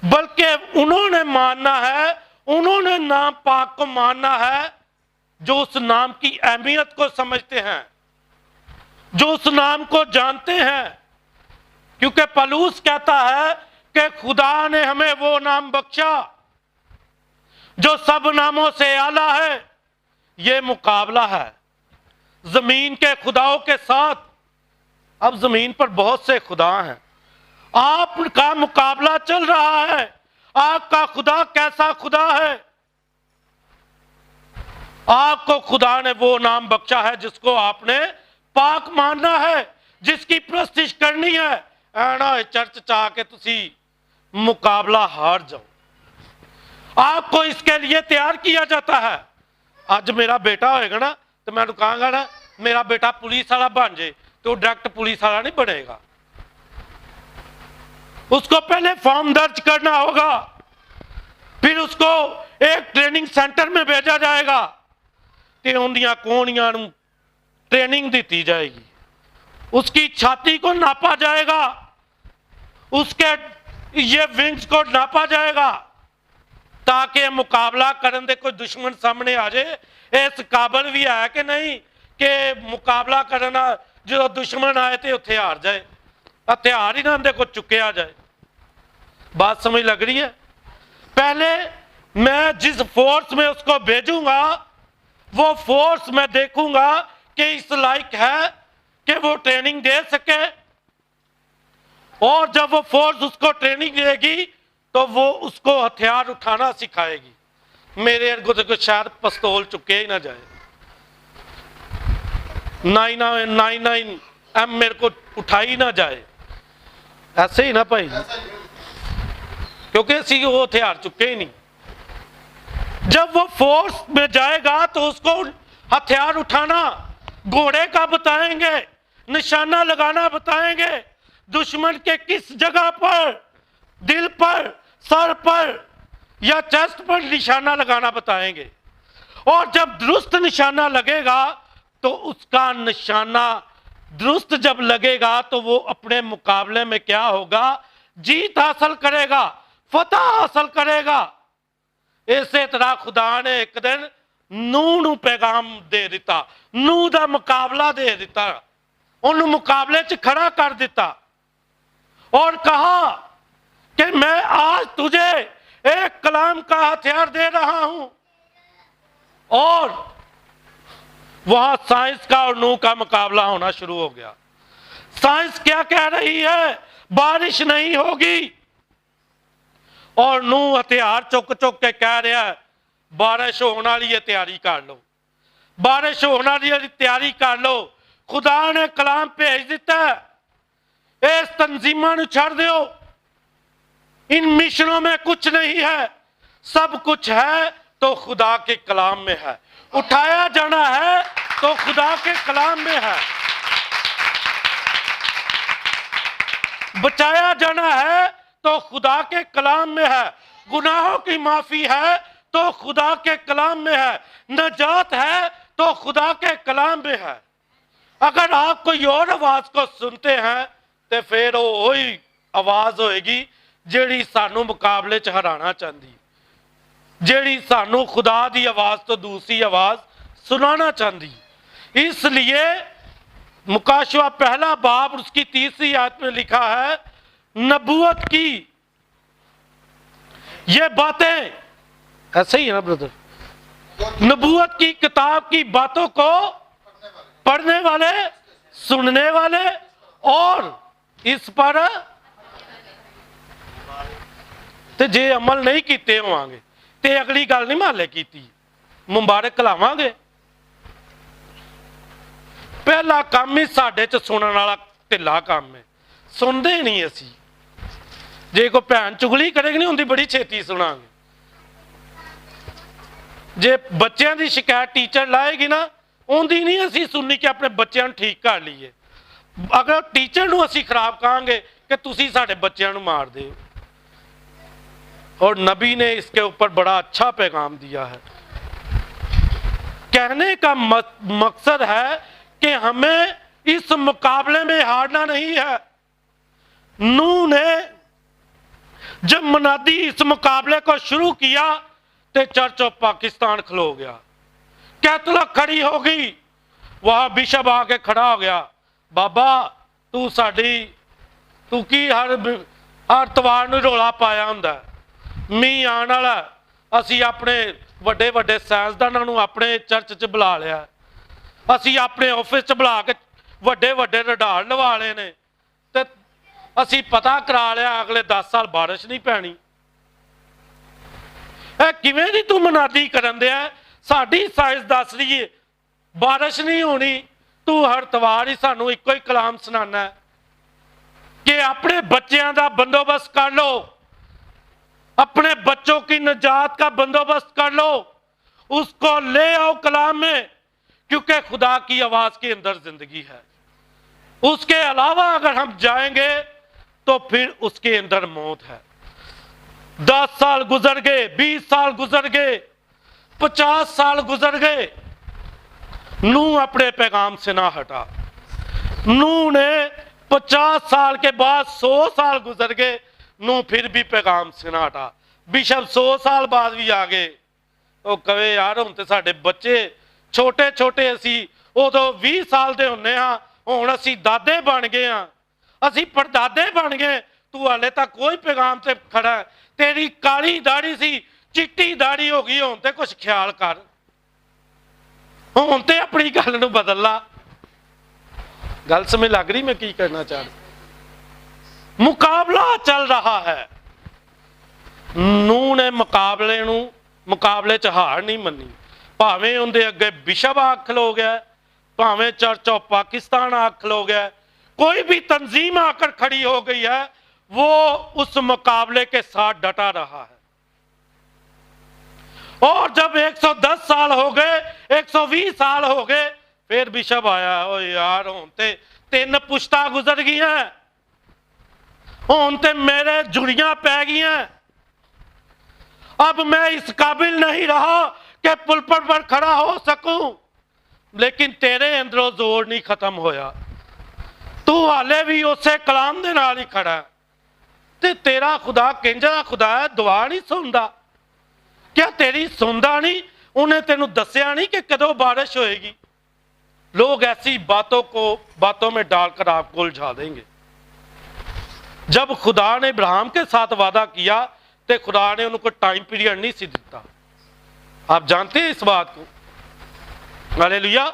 बल्कि उन्होंने मानना है, उन्होंने नाम पाक को मानना है जो उस नाम की अहमियत को समझते हैं, जो उस नाम को जानते हैं। क्योंकि पौलुस कहता है कि खुदा ने हमें वो नाम बख्शा जो सब नामों से आला है। ये मुकाबला है जमीन के खुदाओं के साथ। अब जमीन पर बहुत से खुदा हैं, आपका मुकाबला चल रहा है। आपका खुदा कैसा खुदा है? आपको खुदा ने वो नाम बख्शा है जिसको आपने पाक मानना है, जिसकी प्रस्तिश करनी है। ऐना चर्च चाह के तुसी मुकाबला हार जाओ, आपको इसके लिए तैयार किया जाता है। आज मेरा बेटा होएगा ना तो मैं कहूंगा ना मेरा बेटा पुलिस वाला बन जाए, तो डायरेक्ट पुलिस वाला नहीं बनेगा। उसको पहले फॉर्म दर्ज करना होगा, फिर उसको एक ट्रेनिंग सेंटर में भेजा जाएगा, उन्दियां कोहनियां नूं ट्रेनिंग दी जाएगी, उसकी छाती को नापा जाएगा, उसके ये विंग्स को नापा जाएगा, ताकि मुकाबला करने दे कोई दुश्मन सामने आ जाए इस काबिल भी है कि नहीं कि मुकाबला करना जो दुश्मन आए तो उत्थे हार जाए, हथियार ही ना अंदर को चुकया जाए। बात समझ लग रही है? पहले मैं जिस फोर्स में उसको भेजूंगा वो फोर्स मैं देखूंगा कि इस लायक है कि वो ट्रेनिंग दे सके, और जब वो फोर्स उसको ट्रेनिंग देगी तो वो उसको हथियार उठाना सिखाएगी। मेरे अर्गो को शायद पिस्तौल चुके ही ना जाए, 99 मेरे को उठाई ना जाए, ऐसे ही ना भाई, क्योंकि असी वो हथियार चुके ही नहीं। जब वो फोर्स में जाएगा तो उसको हथियार उठाना घोड़े का बताएंगे, निशाना लगाना बताएंगे, दुश्मन के किस जगह पर, दिल पर, सर पर या चेस्ट पर निशाना लगाना बताएंगे। और जब दुरुस्त निशाना लगेगा तो उसका निशाना दुरुस्त जब लगेगा तो वो अपने मुकाबले में क्या होगा, जीत हासिल करेगा, फतह हासिल करेगा। इसे तरह खुदा ने एक दिन नूह नू पैगाम दे दिता, नूह दा मुकाबला दे दिता, उन मुकाबले च खड़ा कर दिता और कहा कि मैं आज तुझे एक कलाम का हथियार दे रहा हूं। और वहां साइंस का और नूह का मुकाबला होना शुरू हो गया। साइंस क्या कह रही है, बारिश नहीं होगी, और नूह हथियार चुक चुक के कह रहा है बारिश होने वाली है, तैयारी कर लो, बारिश होने वाली है, तैयारी कर लो। खुदा ने कलाम भेज दिता है, इस तंजीमां नूं छड़ दियो, इन मिशनों में कुछ नहीं है, सब कुछ है तो खुदा के कलाम में है। उठाया जाना है तो खुदा के कलाम में है, बचाया जाना है तो खुदा के कलाम में है, गुनाहों की माफी है तो खुदा के कलाम में है, नजात है तो खुदा के कलाम में है। अगर आप कोई और आवाज को सुनते हैं तो फिर वही आवाज होएगी जेड़ी सानू मुकाबले च हराना चाहती, जेड़ी सानू खुदा दी आवाज तो दूसरी आवाज सुनाना चाहती। इसलिए मुकाशवा पहला बाब उसकी 3री आयत में लिखा है, नबूवत की ये बातें, ऐसे ही है ना ब्रदर, नबूवत की किताब की बातों को पढ़ने वाले, सुनने वाले और इस पर ते जे अमल नहीं किते होवांगे ते अगली गल नहीं माले कीती, मुबारक लावांगे। पहला काम ही साडे च सुनने वाला ढिला काम है, सुनते ही नहीं असी। जे कोई भैन चुगली करेगी नहीं उनकी बड़ी छेती सुनांगे, जे बच्चों की शिकायत टीचर लाएगी ना उनकी नहीं असी सुननी कि अपने बच्चों को ठीक कर लीए। अगर टीचर नूं असी खराब कहांगे कि तुसी साडे बच्चों को मार दे। और नबी ने इसके ऊपर बड़ा अच्छा पैगाम दिया है। कहने का मकसद है कि हमें इस मुकाबले में हारना नहीं है। नूह ने जब मुनादी इस मुकाबले को शुरू किया तो चर्च ऑफ पाकिस्तान खलो गया, कैथोलिक खड़ी हो गई, वहां बिशप आके खड़ा हो गया, बाबा तू साडी तू की हर तवार नूं रौला पाया हुंदा, मींह आने वाला, असी अपने वड्डे वड्डे साइंसदानां नूं अपने चर्च च बुला लिया, असी अपने ऑफिस च बुला के वड्डे वड्डे रडार लवा ले ने, ते असी पता करा लिया अगले 10 साल बारिश नहीं पैनी। किवें दी तू मुनादी करन दिया, साडी साइंस दस रही है बारिश नहीं होनी, तू हर तवार ही सानू इको ही कलाम सुनाना है कि अपने बच्चों का बंदोबस्त कर लो, अपने बच्चों की निजात का बंदोबस्त कर लो, उसको ले आओ कलाम में, क्योंकि खुदा की आवाज के अंदर जिंदगी है। उसके अलावा अगर हम जाएंगे तो फिर उसके अंदर मौत है। 10 साल गुजर गए, 20 साल गुजर गए, 50 साल गुजर गए, नूह अपने पैगाम से ना हटा। नूह ने 50 साल के बाद 100 साल गुजर गए, नूह फिर भी पैगाम से ना हटा। बिशप 100 साल बाद भी आ गए, वो कहे यार हुण ते साडे बच्चे छोटे छोटे, असी उदों 20 साल दे हुंदे हां, हुण असी दादे बन गए हां, असी परदादे बन गए, तू हाले तक कोई पैगाम से खड़ा है, तेरी काली दाढ़ी सी चिट्टी दाढ़ी हो गई, हुण ते कुछ ख्याल कर, हुण ते अपनी गल नूं बदल ला। गल समझ लग रही मैं की करना चाह रहा। मुकाबला चल रहा है। नूह ने मुकाबले च हार नहीं मनी, भावें उनके अगे बिशप आ खलो गया, भावें चर्च ऑफ पाकिस्तान आ खलो गया, कोई भी तंजीम आकर खड़ी हो गई है, वो उस मुकाबले के साथ डटा रहा है। और जब 110 साल हो गए, 120 साल हो गए, फिर बिशप आया, ओ यार हुण ते 3 पुश्तां गुजर गईयां, हुण ते मेरे जुड़ियां पै गईयां, अब मैं इस काबिल नहीं रहा कि पुलपट पर खड़ा हो सकूं। लेकिन तेरे अंदरों जोर नहीं खत्म होया, तू हाले भी उसे कलाम दे नाल ही खड़ा है। ते तेरा खुदा किंजा खुदा है, दुआ नहीं सुनदा? क्या तेरी सुनदा नहीं? उन्हें तेनू दसिया नहीं कि कदों बारिश होएगी? लोग ऐसी बातों को बातों में डालकर आपको उलझा देंगे। जब खुदा ने इब्राहिम के साथ वादा किया तो खुदा ने उनको टाइम पीरियड नहीं सी दिता। आप जानते हैं इस बात को? हालेलुया।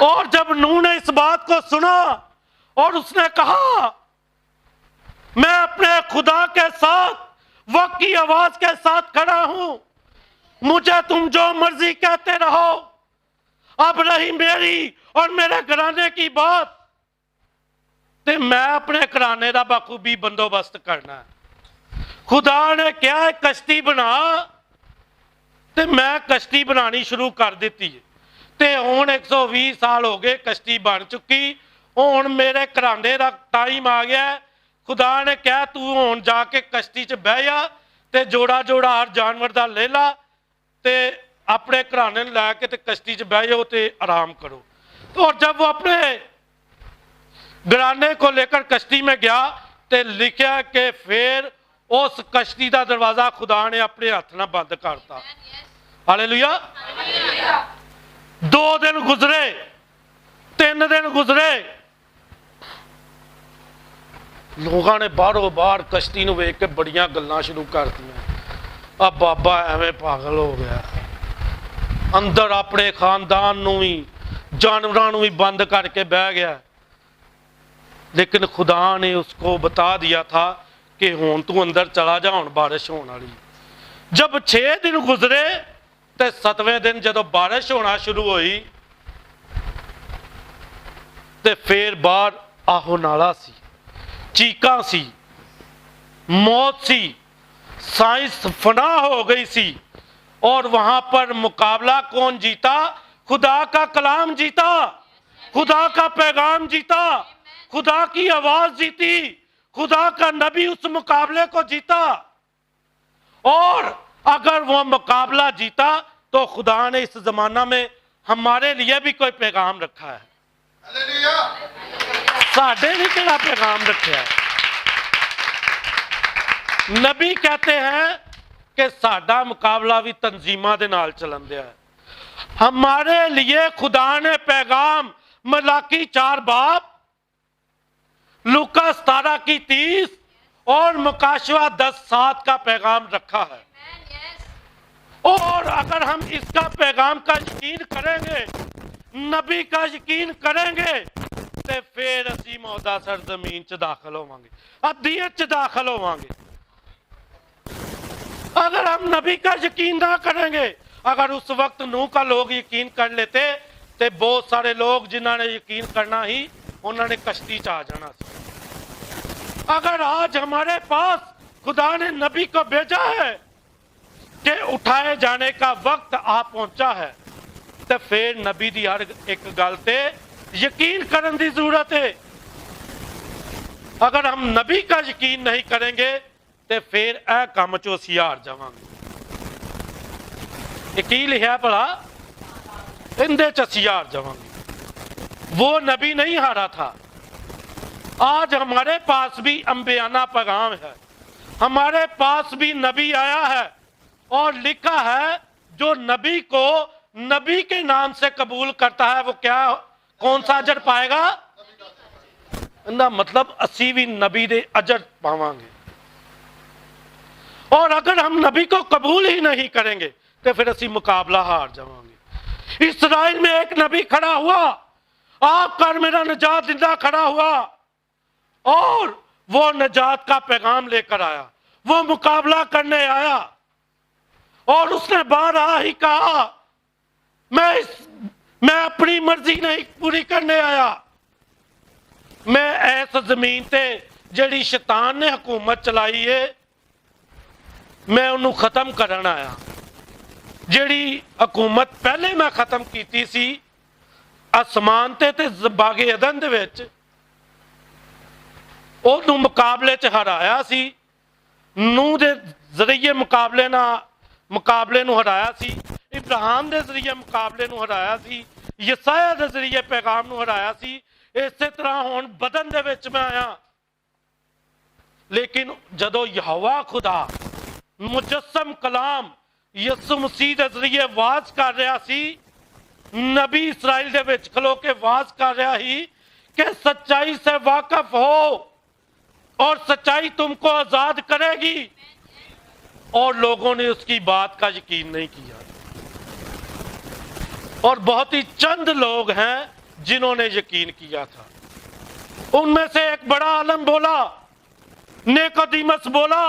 और जब नूह ने इस बात को सुना और उसने कहा मैं अपने खुदा के साथ वक्त की आवाज के साथ खड़ा हूं, मुझे तुम जो मर्जी कहते रहो, अब रही मेरी और मेरे घराने की बात, ते मैं अपने घराने का बखूबी बंदोबस्त करना है। खुदा ने क्या है कश्ती बना, ते मैं कश्ती बनानी शुरू कर दी है। ते हुण 120 साल हो गए कश्ती बन चुकी, हुण मेरे घराने का टाइम आ गया। खुदा ने कहा तू हुण जाके कश्ती च बह जा, ते जोड़ा जोड़ा हर जानवर का ले ला, ते अपने घराने लैके ते कश्ती च बह जाओ ते आराम करो। तो जब वो अपने घराने को लेकर कश्ती में गया तो लिखा कि फिर उस कश्ती का दरवाजा खुदा ने अपने हाथ ना बंद करता। हालेलुया। 2 दिन गुजरे, 3 दिन गुजरे, लोगों ने बाहरों बाहर कश्ती नूं वेख के बड़ियां गल्लां शुरू कर दियां। अब बाबा एवें पागल हो गया, अंदर अपने खानदान नूं भी जानवरां नूं भी बंद करके बह गया। लेकिन खुदा ने उसको बता दिया था कि हुण तू अंदर चला जा, हुण बारिश होने वाली। जब 6 दिन गुजरे तो 7वें दिन जदों बारिश होना शुरू हुई तो फिर बाहर आहो नाला सी, चीकां सी, मौत सी, साइंस फना हो गई सी। और वहां पर मुकाबला कौन जीता? खुदा का कलाम जीता, खुदा का पैगाम जीता, खुदा की आवाज जीती, खुदा का नबी उस मुकाबले को जीता। और अगर वो मुकाबला जीता तो खुदा ने इस जमाना में हमारे लिए भी कोई पैगाम रखा है। साढ़े भी केड़ा पैगाम रखा है? नबी कहते हैं कि साडा मुकाबला भी तंजीमां दे नाल चलन दिया है। हमारे लिए खुदा ने पैगाम मलाकी 4 बाब, लूका 17 की 30 और मुकाशवा 10:7 का पैगाम रखा है। और अगर हम इसका पैगाम का यकीन करेंगे, नबी का यकीन करेंगे, तो फिर असी मौदा सरजमीन च दाखिल होवांगे, अदीयत च दाखिल होवांगे। अगर हम नबी का यकीन ना करेंगे, अगर उस वक्त नूह का लोग यकीन कर लेते तो बहुत सारे लोग जिन्होंने यकीन करना ही उन्होंने कश्ती च आ जाना। अगर आज हमारे पास खुदा ने नबी को भेजा है कि उठाए जाने का वक्त आ पहुंचा है, तो फिर नबी दी हर एक गल ते यकीन करने की जरूरत है। अगर हम नबी का यकीन नहीं करेंगे तो फिर ए काम चो असी हार जावांगे। की लिखा भला? इंदे च असी हार जावांगे। वो नबी नहीं हारा था। आज हमारे पास भी अंबियाना पैगाम है, हमारे पास भी नबी आया है और लिखा है जो नबी को नबी के नाम से कबूल करता है वो क्या, कौन सा अजर पाएगा? ना मतलब असी भी नबी दे अजर पावांगे। और अगर हम नबी को कबूल ही नहीं करेंगे तो फिर असी मुकाबला हार जावांगे। इस्राइल में एक नबी खड़ा हुआ, आकर मेरा निजात जिंदा खड़ा हुआ और वो निजात का पैगाम लेकर आया, वो मुकाबला करने आया और उसने बार आ ही कहा मैं अपनी मर्जी नहीं पूरी करने आया, मैं ऐस जमीन ते जिहड़ी शैतान ने हुकूमत चलाई है मैं उन्होंने खत्म करना आया। जिहड़ी हुकूमत पहले मैं खत्म की सी आसमान ते बागे अदन दे विच ਉਹਨੂੰ ਮੁਕਾਬਲੇ 'ਚ ਹਰਾਇਆ ਸੀ, ਨੂਹ ਦੇ ਜ਼ਰੀਏ ਮੁਕਾਬਲੇ ਨੂੰ ਹਰਾਇਆ ਸੀ, ਇਬਰਾਹਿਮ ਦੇ ਜ਼ਰੀਏ ਮੁਕਾਬਲੇ ਨੂੰ ਹਰਾਇਆ ਸੀ, ਯਸਾਇਆ ਦੇ ਜ਼ਰੀਏ ਪੈਗਾਮ ਨੂੰ ਹਰਾਇਆ ਸੀ। ਇਸੇ ਤਰ੍ਹਾਂ ਹੁਣ ਬਦਨ ਦੇ ਵਿੱਚ ਮੈਂ ਆਇਆ। ਲੇਕਿਨ ਜਦੋਂ ਯਹੋਵਾ ਖੁਦਾ ਮੁਜੱਸਮ ਕਲਾਮ ਯਿਸੂ ਮਸੀਹ ਦੇ ਜ਼ਰੀਏ ਆਵਾਜ਼ ਕਰ ਰਿਹਾ ਸੀ, ਨਬੀ ਇਸਰਾइल ਦੇ ਵਿੱਚ ਖਲੋ ਕੇ आवाज कर रहा ही कि सच्चाई से वाकिफ हो और सच्चाई तुमको आजाद करेगी, और लोगों ने उसकी बात का यकीन नहीं किया। और बहुत ही चंद लोग हैं जिन्होंने यकीन किया था। उनमें से एक बड़ा आलम बोला, निकोदेमुस बोला,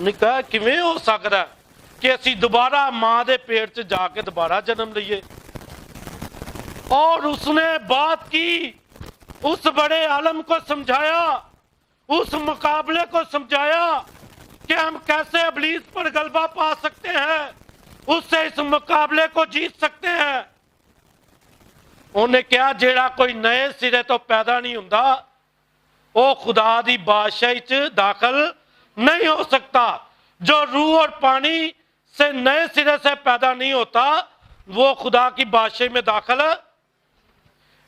ने कहा किवें हो सकता है कि असी दोबारा मां दे पेट च जाके दोबारा जन्म लईए। और उसने बात की, उस बड़े आलम को समझाया, उस मुकाबले को समझाया कि हम कैसे इब्लीस पर गलबा पा सकते हैं, उससे इस मुकाबले को जीत सकते हैं। उन्हें क्या, जेड़ा कोई नए सिरे तो पैदा नहीं हुंदा वो खुदा दी बादशाही च दाखिल नहीं हो सकता। जो रूह और पानी से नए सिरे से पैदा नहीं होता वो खुदा की बादशाही में दाखिल।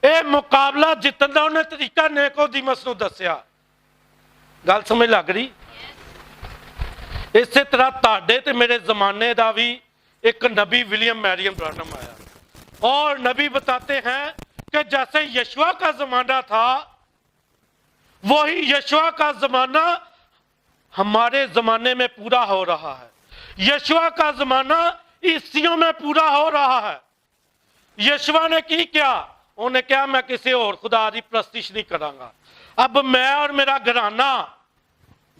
ये मुकाबला जितन का उन्हें तरीका निकोदेमुस नूं दस्सिया। गल समझ लग रही? इस तरह तुहाडे ते मेरे जमाने का भी एक नबी विलियम मैरियम ब्रानम आया और नबी बताते हैं कि जैसे यशुआ का जमाना था वही यशुआ का जमाना हमारे जमाने में पूरा हो रहा है। यशुआ का जमाना ईसाइयों में पूरा हो रहा है। यशुआ ने की क्या? उन्हें क्या, मैं किसी और खुदा की प्रस्तिश नहीं करांगा। अब मैं और मेरा घराना,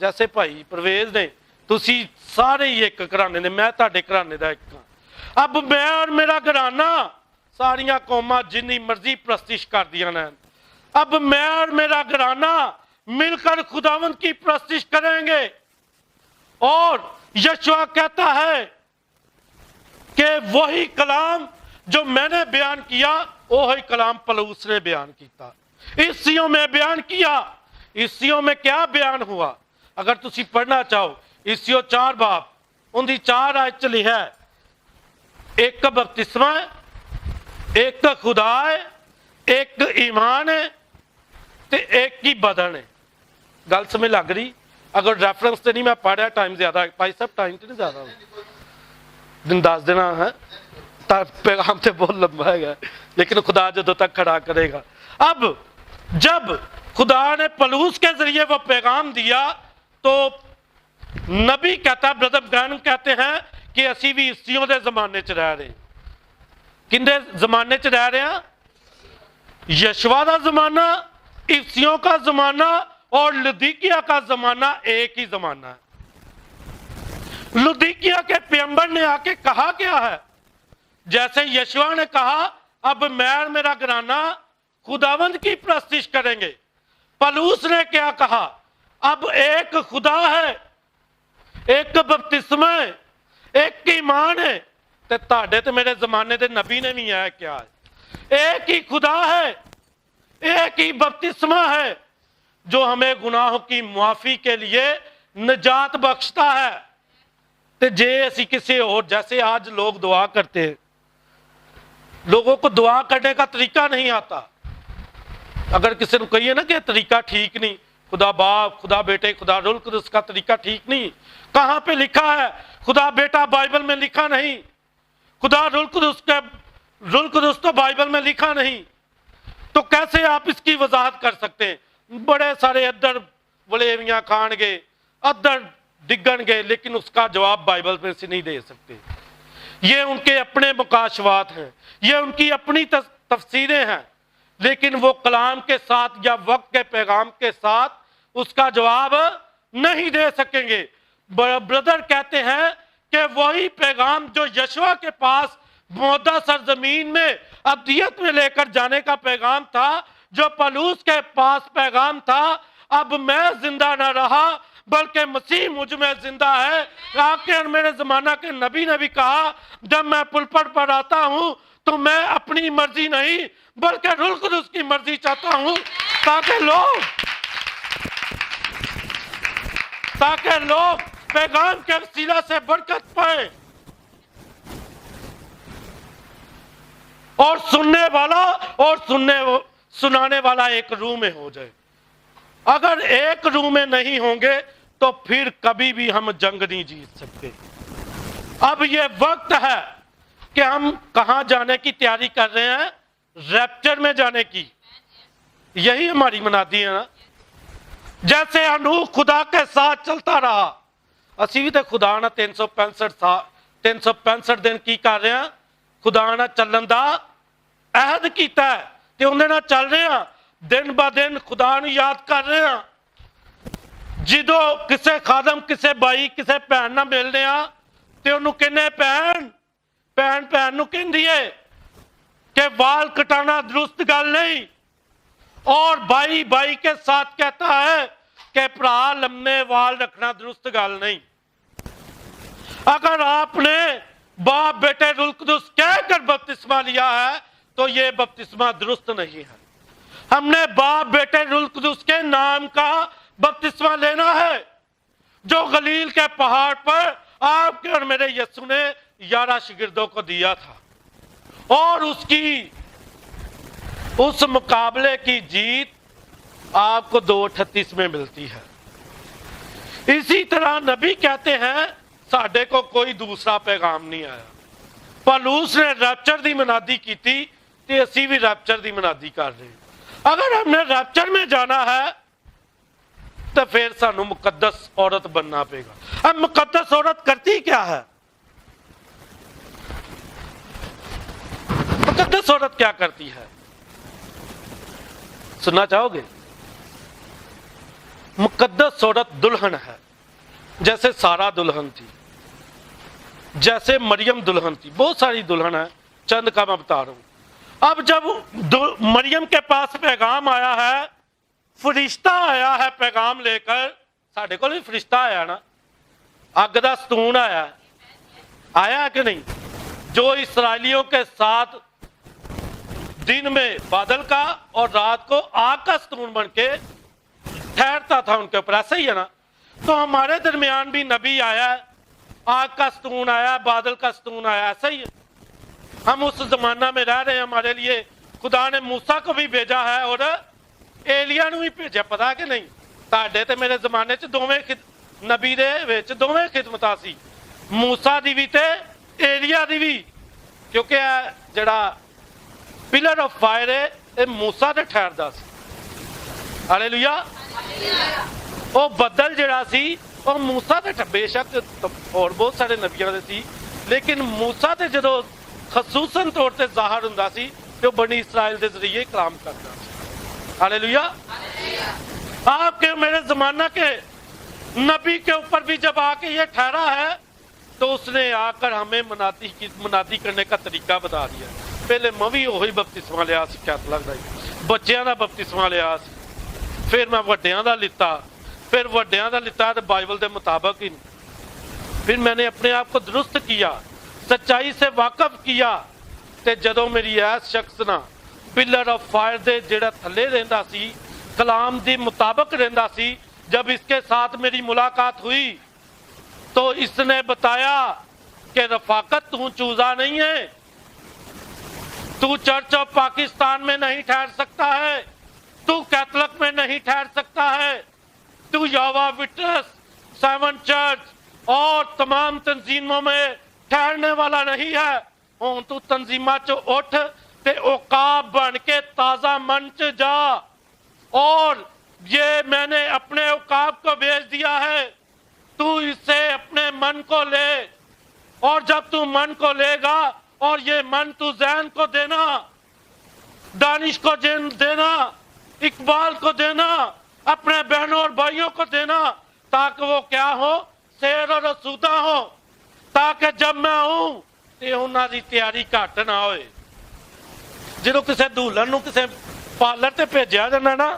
जैसे भाई परवेज ने, तुसी सारे ही एक घराने ने, मैं तुहाडे घराने दा एक हां। अब मैं और मेरा घराना, सारियां कौमां जिन्नी मर्जी प्रस्तिश कर दियां ने, अब मैं और मेरा घराना मिलकर खुदावंद की प्रस्तिश करेंगे। और यशुआ कहता है कि वही कलाम जो मैंने बयान किया वही कलाम पलूस ने बयान किया, ईसाइयों में बयान किया। ईसाइयों में क्या बयान हुआ? अगर तुसी पढ़ना चाहो ईसाइयों 4 बाब उनकी 4 आयत च लिखा है, एक बपतिस्मा है, एक खुदा है, एक ईमान है ते एक ही बदन है। गल समझ लग रही? अगर रेफरेंस तो नहीं मैं पढ़ा, टाइम ज्यादा भाई साहब, टाइम तो नहीं ज्यादा दिन 10 देना है, पैगाम तो बहुत लंबा है, लेकिन खुदा जो तक खड़ा करेगा। अब जब खुदा ने पलूस के जरिए वो पैगाम दिया तो नबी कहता, ब्रदर ब्रैनम कहते हैं कि असी भी ईसाइयों के जमाने च रह रहे। किंदे जमाने च रह रहे हैं? यशुआ का जमाना, ईसाइयों का जमाना और लुदीकिया का जमाना एक ही जमाना है। लुदीकिया के पैगंबर ने आके कहा क्या है? जैसे यशुआ ने कहा अब मैं और मेरा घराना खुदावंद की प्रस्तिश करेंगे, पलूस ने क्या कहा? अब एक खुदा है, एक बपतिस्मा है, एक ईमान है। ते ताड़े ते मेरे जमाने के नबी ने भी आया क्या है? एक ही खुदा है, एक ही बपतिस्मा है जो हमें गुनाहों की मुआफी के लिए निजात बख्शता है। ते जे असी किसी और, जैसे आज लोग दुआ करते हैं, लोगों को दुआ करने का तरीका नहीं आता। अगर किसी को कहिए ना कि तरीका ठीक नहीं, खुदा बाप, खुदा बेटे, खुदा रुल कुदस का तरीका ठीक नहीं, कहां पे लिखा है? खुदा बेटा बाइबल में लिखा नहीं, खुदा रुल कुदस तो बाइबल में लिखा नहीं। तो कैसे आप इसकी वजाहत कर सकते हैं? बड़े सारे अदर वलेवियां खानगे, अदर डिगनगे, लेकिन उसका जवाब बाइबल में से नहीं दे सकते। ये उनके अपने मुकाशवात हैं, ये उनकी अपनी तफसीरें हैं, लेकिन वो कलाम के साथ या वक्त के पैगाम के साथ उसका जवाब नहीं दे सकेंगे। ब्रदर कहते हैं कि वही पैगाम जो यशुआ के पास मौदा सरजमीन में अब्दियत में लेकर जाने का पैगाम था, जो पलूस के पास पैगाम था, अब मैं जिंदा न रहा बल्कि मसीह मुझ में जिंदा है। आखिर मेरे जमाना के नबी ने भी कहा, जब मैं पुलपट पर आता हूं تو میں اپنی مرضی نہیں بلکہ روح القدس کی مرضی چاہتا ہوں، تاکہ لوگ پیغام کے وسیلہ سے برکت پائیں اور سننے والا اور سنانے والا ایک روح میں ہو جائے۔ اگر ایک روح میں نہیں ہوں گے تو پھر کبھی بھی ہم جنگ نہیں جیت سکتے۔ اب یہ وقت ہے کہ ہم کہاں جانے کی تیاری کر رہے ہیں؟ ریپچر میں جانے کی۔ یہی ہماری منادی ہے نا۔ جیسے انوح خدا کے ساتھ چلتا رہا، اسی بھی تے خدا نہ 365 دن کی کر رہے ہیں، خدا نہ چلن دا عہد کیتا ہے کہ انہیں نہ چل رہے ہیں، دن با دن خدا نو یاد کر رہے ہیں۔ جدو کسے خادم کسے بھائی کسے بہن نہ مل رہے ہیں تے انہوں کہنے بہن نو کہندی ہے کہ وال کٹانا درست گل نہیں، اور بھائی کے ساتھ کہتا ہے کہ بھرا لمبے وال رکھنا درست گل نہیں۔ اگر آپ نے باپ بیٹے روح القدس کہہ کر بپتسمہ لیا ہے تو یہ بپتسمہ درست نہیں ہے۔ ہم نے باپ بیٹے روح القدس کے نام کا بپتسمہ لینا ہے، جو گلیل کے پہاڑ پر آپ کے اور میرے یسوع نے 11 شاگردوں کو دیا تھا، اور اس مقابلے کی جیت آپ کو 2:38 میں ملتی ہے۔ اسی طرح نبی کہتے ہیں ساڈے کو کوئی دوسرا پیغام نہیں آیا۔ پالوس نے ریپچر دی منادی کی تھی تے اسی بھی ریپچر دی منادی کر رہے ہیں۔ اگر ہم نے ریپچر میں جانا ہے تو پھر سانو مقدس عورت بننا پڑے گا۔ اب مقدس عورت کرتی کیا ہے؟ مقدس عورت کیا کرتی ہے؟ سننا چاہو گے؟ مقدس عورت دلہن ہے، جیسے سارا دلہن تھی، جیسے مریم دلہن تھی، بہت ساری دلہن ہیں، چند کا میں بتا رہا ہوں۔ اب جب مریم کے پاس پیغام آیا ہے، فرشتہ آیا ہے پیغام لے کر، ساڑھے کو بھی فرشتہ آیا نا، اگ دا ستون آیا کہ نہیں؟ جو اسرائیلیوں کے ساتھ دن میں بادل کا اور رات کو آگ کا ستون بن کے ٹھہرتا تھا ان کے اوپر، ایسا ہی ہے نا۔ تو ہمارے درمیان بھی نبی آیا ہے، آگ کا ستون آیا، بادل کا ستون آیا، ایسا ہی ہے۔ ہم اس زمانہ میں رہ رہے ہیں، ہمارے لیے خدا نے موسیٰ کو بھی بھیجا ہے اور ایلیا نو بھی بھیجا، پتا کہ نہیں؟ تاڑے تے میرے زمانے چ دوویں نبی دے وچ دوویں خدمتاں سی، موسیٰ دی بھی تے ایلیا دی بھی، کیونکہ جڑا پلر آف فائر ہے یہ موسیٰ تے ٹھہردا سی۔ ہالےلویا۔ وہ بدل جڑا سی وہ موسیٰ تے بے شک اور بہت سارے نبیاں دے سی، لیکن موسیٰ تے جدو خصوصاً طور تے ظاہر ہوندا سی جو بنی اسرائیل دے ذریعے کلام کرتا سی۔ ہالےلویا۔ آپ کے میرے زمانہ کے نبی کے اوپر بھی جب آ کے یہ ٹھہرا ہے تو اس نے آ کر ہمیں منادی کرنے کا طریقہ بتا دیا۔ پہلے موی وہی بپتسمہ لیا سی، کیا لگتا ہے بچیاں دا بپتسمہ لیا سی، پھر میں وڈیاں دا لیتا، پھر وڈیاں دا لیتا تو بائبل دے مطابق ہی، پھر میں نے اپنے آپ کو درست کیا، سچائی سے واقف کیا، تے جدوں میری ایس شخص نا پلر آف فائر دے جڑا تھلے رہندا سی، کلام دی مطابق رہندا سی، جب اس کے ساتھ میری ملاقات ہوئی تو اس نے بتایا کہ رفاقت تو چوزا نہیں ہے، تو چرچ آف پاکستان میں نہیں ٹھہر سکتا ہے، تو کیتھولک میں نہیں ٹھہر سکتا ہے، تو یہوہ وٹنس، سیون چرچ اور تمام تنظیموں میں ٹھہرنے والا نہیں ہے۔ ہوں تو تنظیمہ چو اٹھ تے عقاب بن کے تازہ من چ جا، اور یہ میں نے اپنے عقاب کو بھیج دیا ہے، تو اسے اپنے من کو لے، اور جب تو من کو لے گا اور یہ من تو ذہن کو دینا، دانش کو دینا، اقبال کو دینا، اپنے بہنوں اور بھائیوں کو دینا، تاکہ وہ کیا ہو؟ سیر اور رسودہ ہو، تاکہ جب میں ہوں تے انہاں دی تیاری گھٹ نہ ہوئے۔ جدوں کسے دولہن نو کسے پارلر تے بھیجیا جانا نا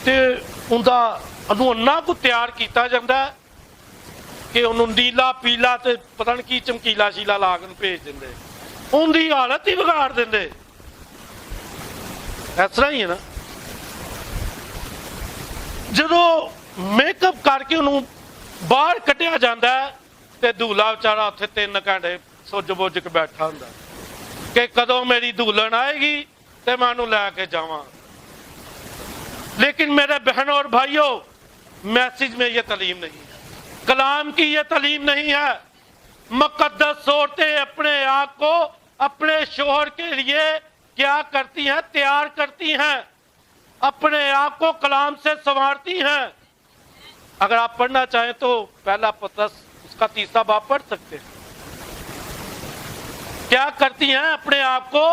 تے انہوں انہاں کو تیار کیتا جاتا ہے کہ انہوں نیلا پیلا تے پتہ نہیں کی چمکیلا شیلا لا کے بھیج دیں۔ ਉਹਦੀ ਹਾਲਤ ਹੀ ਵਿਗਾੜ ਦਿੰਦੇ। ਇਸ ਤਰ੍ਹਾਂ ਹੀ ਹੈ ਨਾ, ਜਦੋਂ ਮੇਕਅਪ ਕਰਕੇ ਉਹਨੂੰ ਬਾਹਰ ਕੱਢਿਆ ਜਾਂਦਾ ਤੇ दूल्हा ਵਿਚਾਰਾ ਉੱਥੇ 3 ਘੰਟੇ ਸੁੱਜ ਬੁੱਝ ਕੇ ਬੈਠਾ ਹੁੰਦਾ ਕਿ ਕਦੋਂ ਮੇਰੀ दुल्हन आएगी ਤੇ मैं ਉਹਨੂੰ ਲੈ ਕੇ जावां। लेकिन मेरे बहनों और भाइयों, मैसेज में ये तालीम नहीं है, कलाम की ये तालीम नहीं है। मुकद्दस औरतें अपने आप को अपने शोहर के लिए क्या करती हैं? तैयार करती हैं, अपने आप को कलाम से संवारती हैं। अगर आप पढ़ना चाहें तो पहला पत्रस उसका 3रा बाब पढ़ सकते हैं। क्या करती हैं? अपने आप को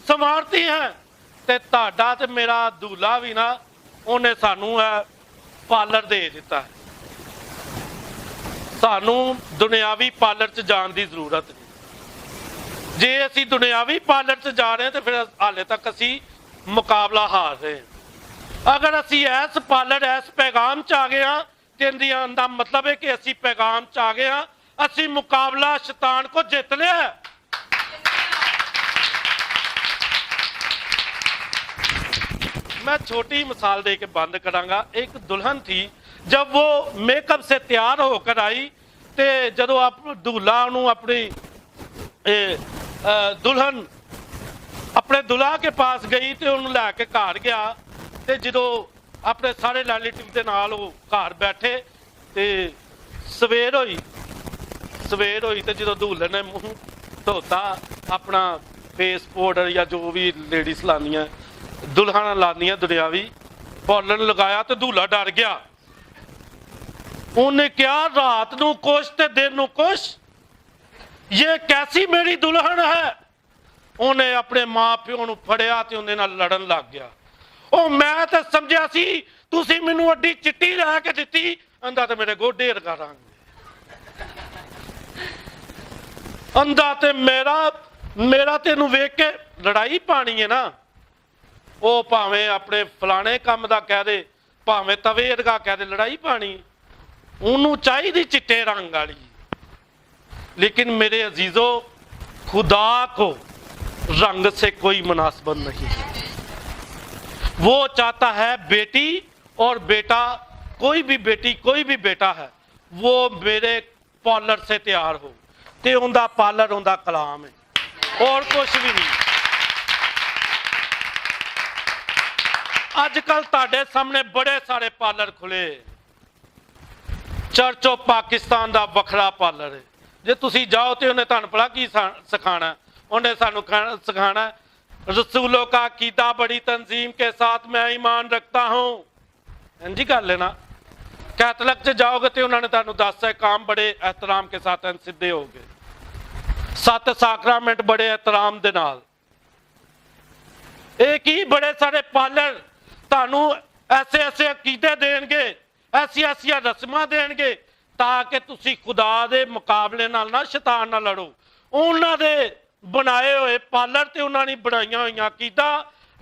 संवारती हैं। ते ताड़ा ते मेरा दूल्हा भी ना ਉਹਨੇ ਸਾਨੂੰ ਪਾਰਲਰ ਦੇ ਦਿੱਤਾ ਹੈ। ਸਾਨੂੰ ਦੁਨਿਆਵੀ ਪਾਰਲਰ 'ਚ ਜਾਣ ਦੀ ਜ਼ਰੂਰਤ ਨਹੀਂ। ਜੇ ਅਸੀਂ ਦੁਨਿਆਵੀ ਪਾਰਲਰ 'ਚ ਜਾ ਰਹੇ ਹਾਂ ਤੇ ਫਿਰ ਹਾਲੇ ਤੱਕ ਅਸੀਂ ਮੁਕਾਬਲਾ ਹਾਰ ਰਹੇ ਹਾਂ। ਅਗਰ ਅਸੀਂ ਇਸ ਪਾਰਲਰ ਇਸ ਪੈਗਾਮ 'ਚ ਆ ਗਏ ਹਾਂ ਤੇ ਇਹਦਾ ਮਤਲਬ ਹੈ ਕਿ ਅਸੀਂ ਪੈਗਾਮ 'ਚ ਆ ਗਏ ਹਾਂ, ਅਸੀਂ ਮੁਕਾਬਲਾ ਸ਼ੈਤਾਨ ਕੋ ਜਿੱਤ ਲਿਆ ਹੈ। मैं छोटी मिसाल दे के बंद करांगा। एक दुल्हन थी, जब वो मेकअप से तैयार होकर आई तो जदों आप दूल्हा अपनी दुल्हन अपने दुल्हा के पास गई तो उन्होंने लैके घर गया तो जो अपने सारे रिलेटिव के नाल वो घर बैठे तो सवेर हुई तो जो दूल्हे ने मूँह धोता अपना फेस पाउडर या जो भी लेडीज लानियां दुल्हन लानियां दुनियावी पार्लर लगाया तो दूल्हा डर गया। उन्हें क्या रात नू कुछ ते दिन नू कुछ, ये कैसी मेरी दुल्हन है। उन्हें अपने मां प्यो नू फड़िया ते उन्हें नाल लड़न लग गया। ओ मैं तो समझिया सी तुसी मैनू अड्डी चिट्टी लैके दित्ती, अंधा ते मेरे गोडे रगा रंग, अंधा ते मेरा तेनू वेख के लड़ाई पानी है ना। वो भावें अपने फलाने काम का कह दे, भावें तवे अरगा कह दे, लड़ाई पानी उन्होंने चाहिए चिट्टे रंग वाली। लेकिन मेरे अजीजों, खुदा को रंग से कोई मुनासबत नहीं है। वो चाहता है बेटी और बेटा, कोई भी बेटी कोई भी बेटा है वो मेरे पार्लर से तैयार हो, ते उनका पार्लर उनका कलाम है और कुछ भी नहीं। अजकल तुहाडे सामने बड़े सारे पार्लर खुले, चर्च ऑफ पाकिस्तान का वखरा पार्लर है। जे तुसी जाओ तो उन्हें तुहानू भला की सिखाना, उन्हें सानू सिखाना रसूलों का कीदा बड़ी तंजीम के साथ मैं ईमान रखता हूँ। जी गल है ना। कैथलिक च जाओगे तो उन्होंने तुहानू 10 काम बड़े एहतराम के साथ सिद्धे हो गए, 7 साक्रामेंट बड़े एहतराम दे नाल। एक ही बड़े सारे पार्लर तुहानू ऐसे ऐसे अकीदे देंगे, ऐसी ऐसी रस्मां देंगे ताकि तुसी खुदा दे मुकाबले नाल ना शैतान नाल लड़ो। उन्हां दे बनाए हुए पार्लर ते उन्हां ने बनाईयां होईयां अकीदा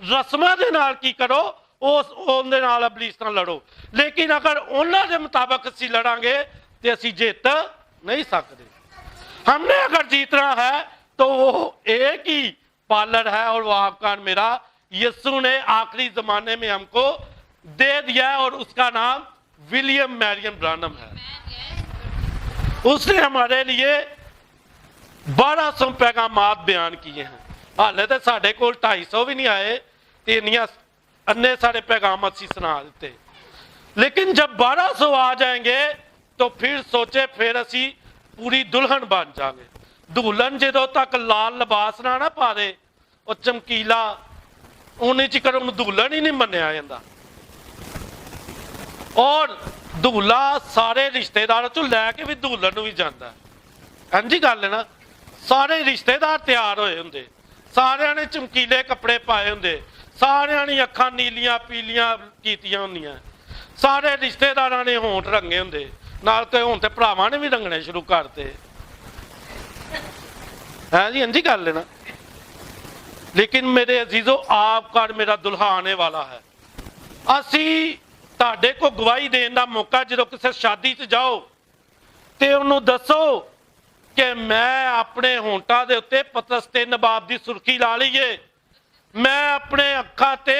रस्मां दे नाल की करो, उस उहदे नाल इबलीस नाल लड़ो। लेकिन अगर उन्हां दे मुताबिक असी लड़ांगे तो असी जित नहीं सकते। हमने अगर जीतना है तो वो एक ही पार्लर है और वो आपका मेरा यीशु ने आखिरी जमाने में हमको दे दिया है और उसका नाम विलियम मैरियम ब्रानम है। उसने हमारे लिए 1200 पैगामात बयान किए हैं। हाले तो साढ़े को 250 भी नहीं आए तो इन्नियां अन्ने सारे पैगाम असी सुना देते। लेकिन जब 1200 आ जाएंगे तो फिर सोचे फिर असी पूरी दुल्हन बन जाएंगे। दुल्हन जो तक लाल लिबास ना पा दे और चमकीला उन्हें चिकर उन्हें दुल्हन ही नहीं मन्निया जाता। और दूल्हा सारे रिश्तेदारों चो लैके भी दुल्हन भी जाता है। जी गल है ना। सारे रिश्तेदार तैयार होए होंदे, सारिਆਂ ने चमकीले कपड़े पाए होंदे, सारिਆਂ ने अखां नीलियां पीलियां कीतियां होंदियां, सारे रिश्तेदारां ने होंठ रंगे होंदे, नाल ते हुण ते भरावां ने भी रंगने शुरू करते हैं जी। जी गल है ना। लेकिन मेरे अजीजों, आपका मेरा दुल्हा आने वाला है। असी तुहाडे को गवाही देने का मौका जो किसी शादी च जाओ तो उन्होंने दसो ਕਿ ਮੈਂ ਆਪਣੇ ਹੋਂਠਾਂ ਦੇ ਉੱਤੇ ਪਤਰਸ 3 ਬਾਬ ਦੀ ਸੁਰਖੀ ਲਾ ਲਈਏ, ਮੈਂ ਆਪਣੇ ਅੱਖਾਂ ਤੇ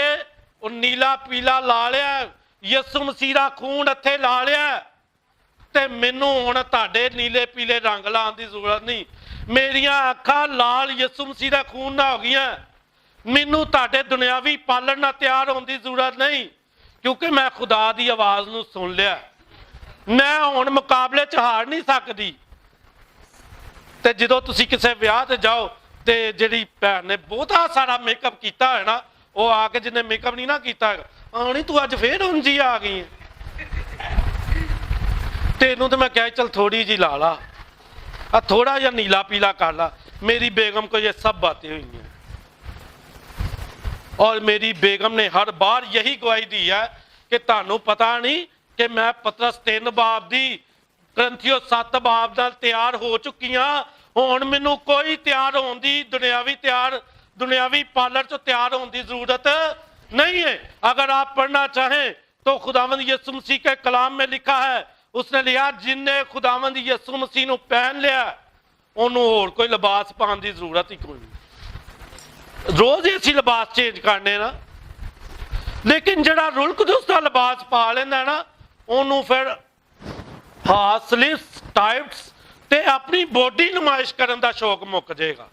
ਉਹ ਨੀਲਾ ਪੀਲਾ ਲਾ ਲਿਆ, ਯਿਸੂ ਮਸੀਹ ਦਾ ਖੂਨ ਇੱਥੇ ਲਾ ਲਿਆ, ਤੇ ਮੈਨੂੰ ਹੁਣ ਤੁਹਾਡੇ ਨੀਲੇ ਪੀਲੇ ਰੰਗ ਲਾਉਣ ਦੀ ਜ਼ਰੂਰਤ ਨਹੀਂ। ਮੇਰੀਆਂ ਅੱਖਾਂ ਲਾਲ ਯਿਸੂ ਮਸੀਹ ਦਾ ਖੂਨ ਨਾਲ ਹੋ ਗਈਆਂ। ਮੈਨੂੰ ਤੁਹਾਡੇ ਦੁਨਿਆਵੀ ਪਾਲਣ ਨਾਲ ਤਿਆਰ ਹੋਣ ਦੀ ਜ਼ਰੂਰਤ ਨਹੀਂ, ਕਿਉਂਕਿ ਮੈਂ ਖੁਦਾ ਦੀ ਆਵਾਜ਼ ਨੂੰ ਸੁਣ ਲਿਆ। ਮੈਂ ਹੁਣ ਮੁਕਾਬਲੇ 'ਚ ਹਾਰ ਨਹੀਂ ਸਕਦੀ। ਤੇ ਜਦੋਂ ਤੁਸੀਂ ਕਿਸੇ ਵਿਆਹ ਤੇ ਜਾਓ ਤੇ ਜਿਹੜੀ ਭੈਣ ਨੇ ਬਹੁਤਾ ਸਾਰਾ ਮੇਕਅਪ ਕੀਤਾ ਹੈ ਨਾ, ਉਹ ਆ ਕੇ ਜਿਹਨੇ ਮੇਕਅਪ ਨਹੀਂ ਨਾ ਕੀਤਾ, ਆਣੀ ਤੂੰ ਅੱਜ ਫੇਰ ਉਂਝ ਹੀ ਆ ਗਈ ਹੈ। ਤੈਨੂੰ ਤੇ ਮੈਂ ਕਿਹਾ ਚਲ ਥੋੜੀ ਜੀ ਲਾ ਲਾ, ਆ ਥੋੜਾ ਜਿਹਾ नीला पीला कर ला। मेरी बेगम को ये सब बातें हुई हैं, और मेरी बेगम ने हर बार यही गवाही दी है कि तानू पता नहीं कि मैं पतरस 3 बाब दी ग्रंथियो 7 बाब नाल तैयार हो चुकी हाँ। हुण मैनू कोई तैयार होने दी दुनियावी पार्लर चो तैयार होने की जरूरत नहीं है। अगर आप पढ़ना चाहें तो खुदावंद यीशु मसीह के कलाम में लिखा है, उसने लिया जिन्हें खुदावंद यीशु मसीह नूं पहन लिया, ਉਹਨੂੰ ਹੋਰ ਕੋਈ ਲਿਬਾਸ ਪਾਉਣ ਦੀ ਜ਼ਰੂਰਤ ਹੀ ਕੋਈ ਨਹੀਂ। ਰੋਜ਼ ਹੀ ਅਸੀਂ ਲਿਬਾਸ ਚੇਂਜ ਕਰਨੇ ਨਾ, ਲੇਕਿਨ ਜਿਹੜਾ ਰੁਲ ਕੁਦਸ ਦਾ ਲਿਬਾਸ ਪਾ ਲੈਂਦਾ ਨਾ, ਉਹਨੂੰ ਫਿਰ ਹਾਸਲਿਸ ਟਾਈਪਸ ਤੇ ਆਪਣੀ ਬੋਡੀ ਨੁਮਾਇਸ਼ ਕਰਨ ਦਾ ਸ਼ੌਕ ਮੁੱਕ ਜਾਏਗਾ,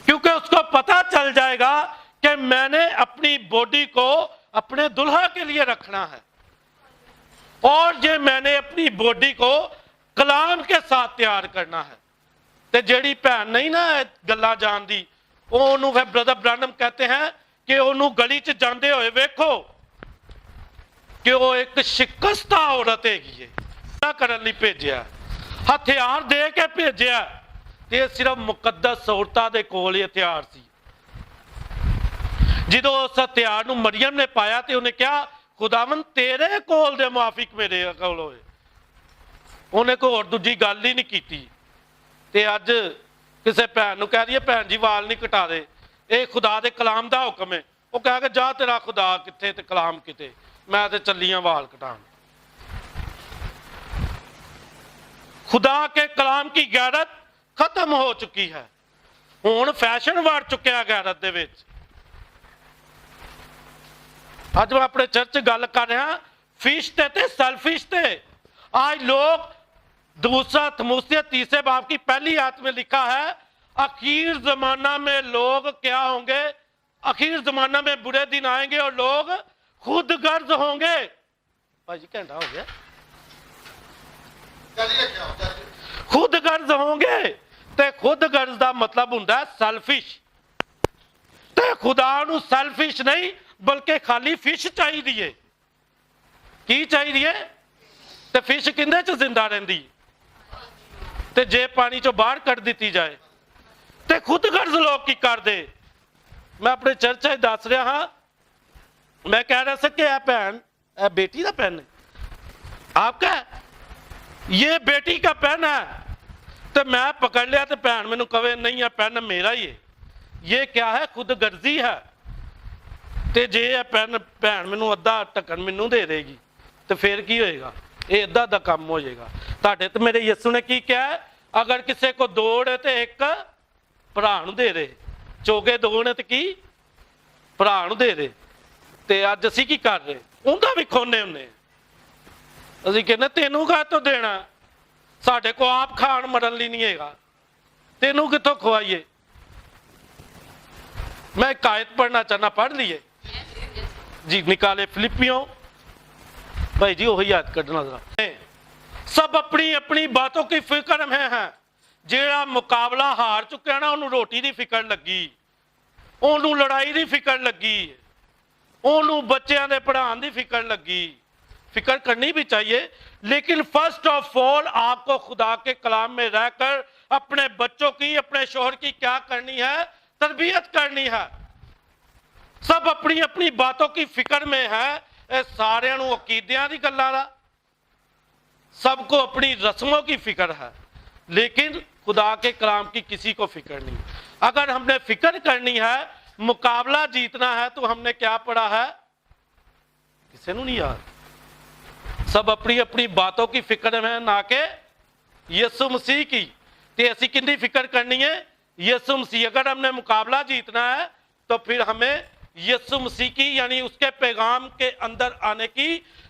क्योंकि उसको पता चल जाएगा कि मैंने अपनी बॉडी को अपने दुल्हा के लिए रखना है, और ये मैंने अपनी बॉडी को कलाम के साथ तैयार करना है। ते जेड़ी भैन नहीं ना गल्लां जानदी, ओनू फिर ब्रदर ब्रानम कहते हैं कि ओनू गली च जांदे होए वेखो कि वो एक शिकस्ता औरत हैगी है, करन लई भेजिया, हथियार दे के भेजिया, ते सिर्फ मुकद्दस औरतां दे कोल ही हथियार सी। ਜਦੋਂ ਉਸ ਹਥਿਆਰ ਨੂੰ ਮਰੀਅਮ ਨੇ ਪਾਇਆ ਤੇ ਉਹਨੇ ਕਿਹਾ ਖੁਦਾਵੰਦ ਤੇਰੇ ਕੋਲ ਦੇ ਮੁਆਫਿਕ ਮੇਰੇ ਕੋਲ ਹੋਏ। ਉਹਨੇ ਕੋਈ ਹੋਰ ਦੂਜੀ ਗੱਲ ਹੀ ਨਹੀਂ ਕੀਤੀ। ਤੇ ਅੱਜ ਕਿਸੇ ਭੈਣ ਨੂੰ ਕਹਿ ਰਹੀ ਹੈ ਭੈਣ ਜੀ ਵਾਲ ਨਹੀਂ ਕਟਾ ਦੇ, ਇਹ ਖੁਦਾ ਦੇ ਕਲਾਮ ਦਾ ਹੁਕਮ ਹੈ। ਉਹ ਕਹਿ ਕੇ ਜਾ ਤੇਰਾ ਖੁਦਾ ਕਿੱਥੇ ਤੇ ਕਲਾਮ ਕਿਤੇ, ਮੈਂ ਤੇ ਚੱਲੀਆਂ ਵਾਲ ਕਟਾਉਣ। खुदा के कलाम की गैरत खत्म हो चुकी है, हुण फैशन वड़ चुकिया गैरत दे विच। अज मैं अपने चर्च गल कर रहा फिश ते सेल्फिश ते। आज लोग दूसरा थमूसियत 3 बाब की पहली आयत में लिखा है, आखिर जमाना में लोग क्या होंगे, आखिर जमाना में बुरे दिन आएंगे और लोग खुद गर्ज होंगे। भाजी घंटा हो गया, खुद गर्ज होंगे। ते खुद गर्ज का मतलब हुंदा सेल्फिश। ते खुदा नूं सेल्फिश नहीं बल्कि खाली फिश चाहिए। की चाहिए? ते फिश किंदे च जिंदा रहिंदी, ते जे पानी चो बाहर कट दी जाए। ते खुद गर्ज लोग की करदे। मैं अपने चर्च में दस रहा हाँ, मैं कह रहा था कि भैन बेटी का पेन है आपका, ये बेटी का पेन है। तो मैं पकड़ लिया तो भैन मैनू कहे नहीं है पेन मेरा ही है, ये क्या है खुद गर्जी है। तो जे पेन भैन मैनू अद्धा ढक्कन मैनू दे देगी तो फिर की होएगा, ये अद्धा अद्धा काम हो जाएगा। ताड़े तो मेरे यीशु ने की क्या है, अगर किसी को दौड़ है तो एक भरा नूं दे दे, चोगे दौड़ है तो की भरा नूं दे दे। तो अज असी की कर रहे, उनका भी खोने हुन्ने। ਅਸੀਂ ਕਹਿੰਦੇ ਤੈਨੂੰ ਕਾਹ ਤੋਂ ਦੇਣਾ, ਸਾਡੇ ਕੋ ਆਪ ਖਾਣ ਮਰਨ ਲਈ ਨਹੀਂ ਹੈਗਾ, ਤੈਨੂੰ ਕਿੱਥੋਂ ਖਵਾਈਏ। मैं एक आयत पढ़ना चाहना, पढ़ लिए जी, निकाले फिलिपियों भाई जी, वही याद करना जरा। सब अपनी अपनी बातों की फिक्र में है। जेड़ा मुकाबला हार चुका ना, उन्होंने रोटी की फिक्र लगी, उन्होंने लड़ाई की फिक्र लगी, उन्होंने बच्चों के पढ़ाने की फिक्र लगी। फिक्र करनी भी चाहिए, लेकिन फर्स्ट ऑफ ऑल आपको खुदा के कलाम में रहकर अपने बच्चों की, अपने शोहर की क्या करनी है, तरबियत करनी है। सब अपनी अपनी बातों की फिक्र में है। सारे अकीदियां दी गल्लां दा, सबको अपनी रस्मों की फिक्र है, लेकिन खुदा के कलाम की किसी को फिक्र नहीं। अगर हमने फिक्र करनी है, मुकाबला जीतना है, तो हमने क्या पढ़ा है, किसी को नहीं याद। सब अपनी अपनी बातों की फिक्र में, ना कि यीशु मसीह की। तो असी किंदी फिक्र करनी है? यीशु मसीह। अगर हमने मुकाबला जीतना है तो फिर हमें यीशु मसीह की यानी उसके पैगाम के अंदर आने की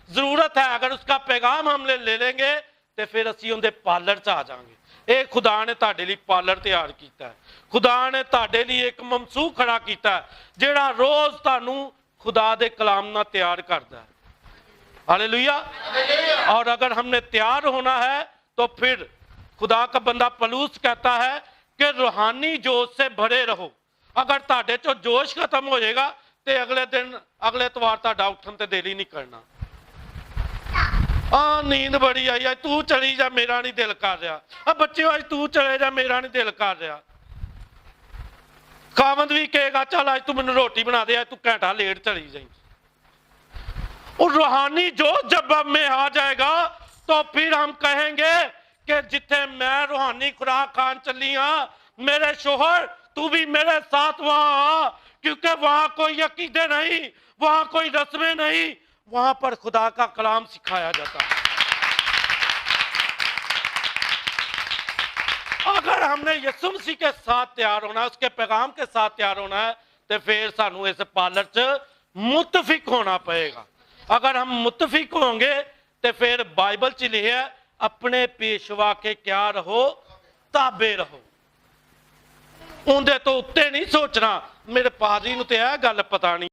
जरूरत है। अगर उसका पैगाम हम ले लेंगे तो फिर असी उनके पार्लर च आ जाएंगे। ये खुदा ने तुहाडे लई पार्लर तैयार किया है। खुदा ने तुहाडे लई एक ममसूह खड़ा किया है जिहड़ा रोज तुहानू खुदा दे कलाम नाल तैयार करता है। हालेलुया। और अगर हमने तैयार होना है तो फिर खुदा का बंदा पलूस कहता है कि रूहानी जोश से भरे रहो। अगर तुहाडे चो जोश खत्म हो जाएगा तो अगले दिन अगले इतवार तुहाडा उठन ते दिल ही नहीं करना। नींद बड़ी आई, आज तू चली जा, मेरा नहीं दिल कर रहा। बच्चे आज तू चले जा, मेरा नहीं दिल कर रहा। खावंद भी कहेगा चल आज तू मैनू रोटी बना दे, आज तू घंटा लेट चली जाएगी। और रूहानी जोश जब हम में आ जाएगा तो फिर हम कहेंगे कि जिथे मैं रूहानी खुराक खान चली हाँ, मेरे शोहर तू भी मेरे साथ वहां आ, क्योंकि वहां कोई अकीदे नहीं, वहां कोई रस्में नहीं, वहां पर खुदा का कलाम सिखाया जाता है। अगर हमने यीशु मसीह के साथ तैयार होना है, उसके पैगाम के साथ तैयार होना है, तो फिर सानू इस पार्लर च मुतफिक होना पड़ेगा। अगर हम मुतफिक होंगे तो फिर बाइबल च लिखा है अपने पेशवा के क्या रहो, ताबे रहो। उनके तो उत्ते नहीं सोचना। मेरे पादरी नूं ते यह गल पता नहीं।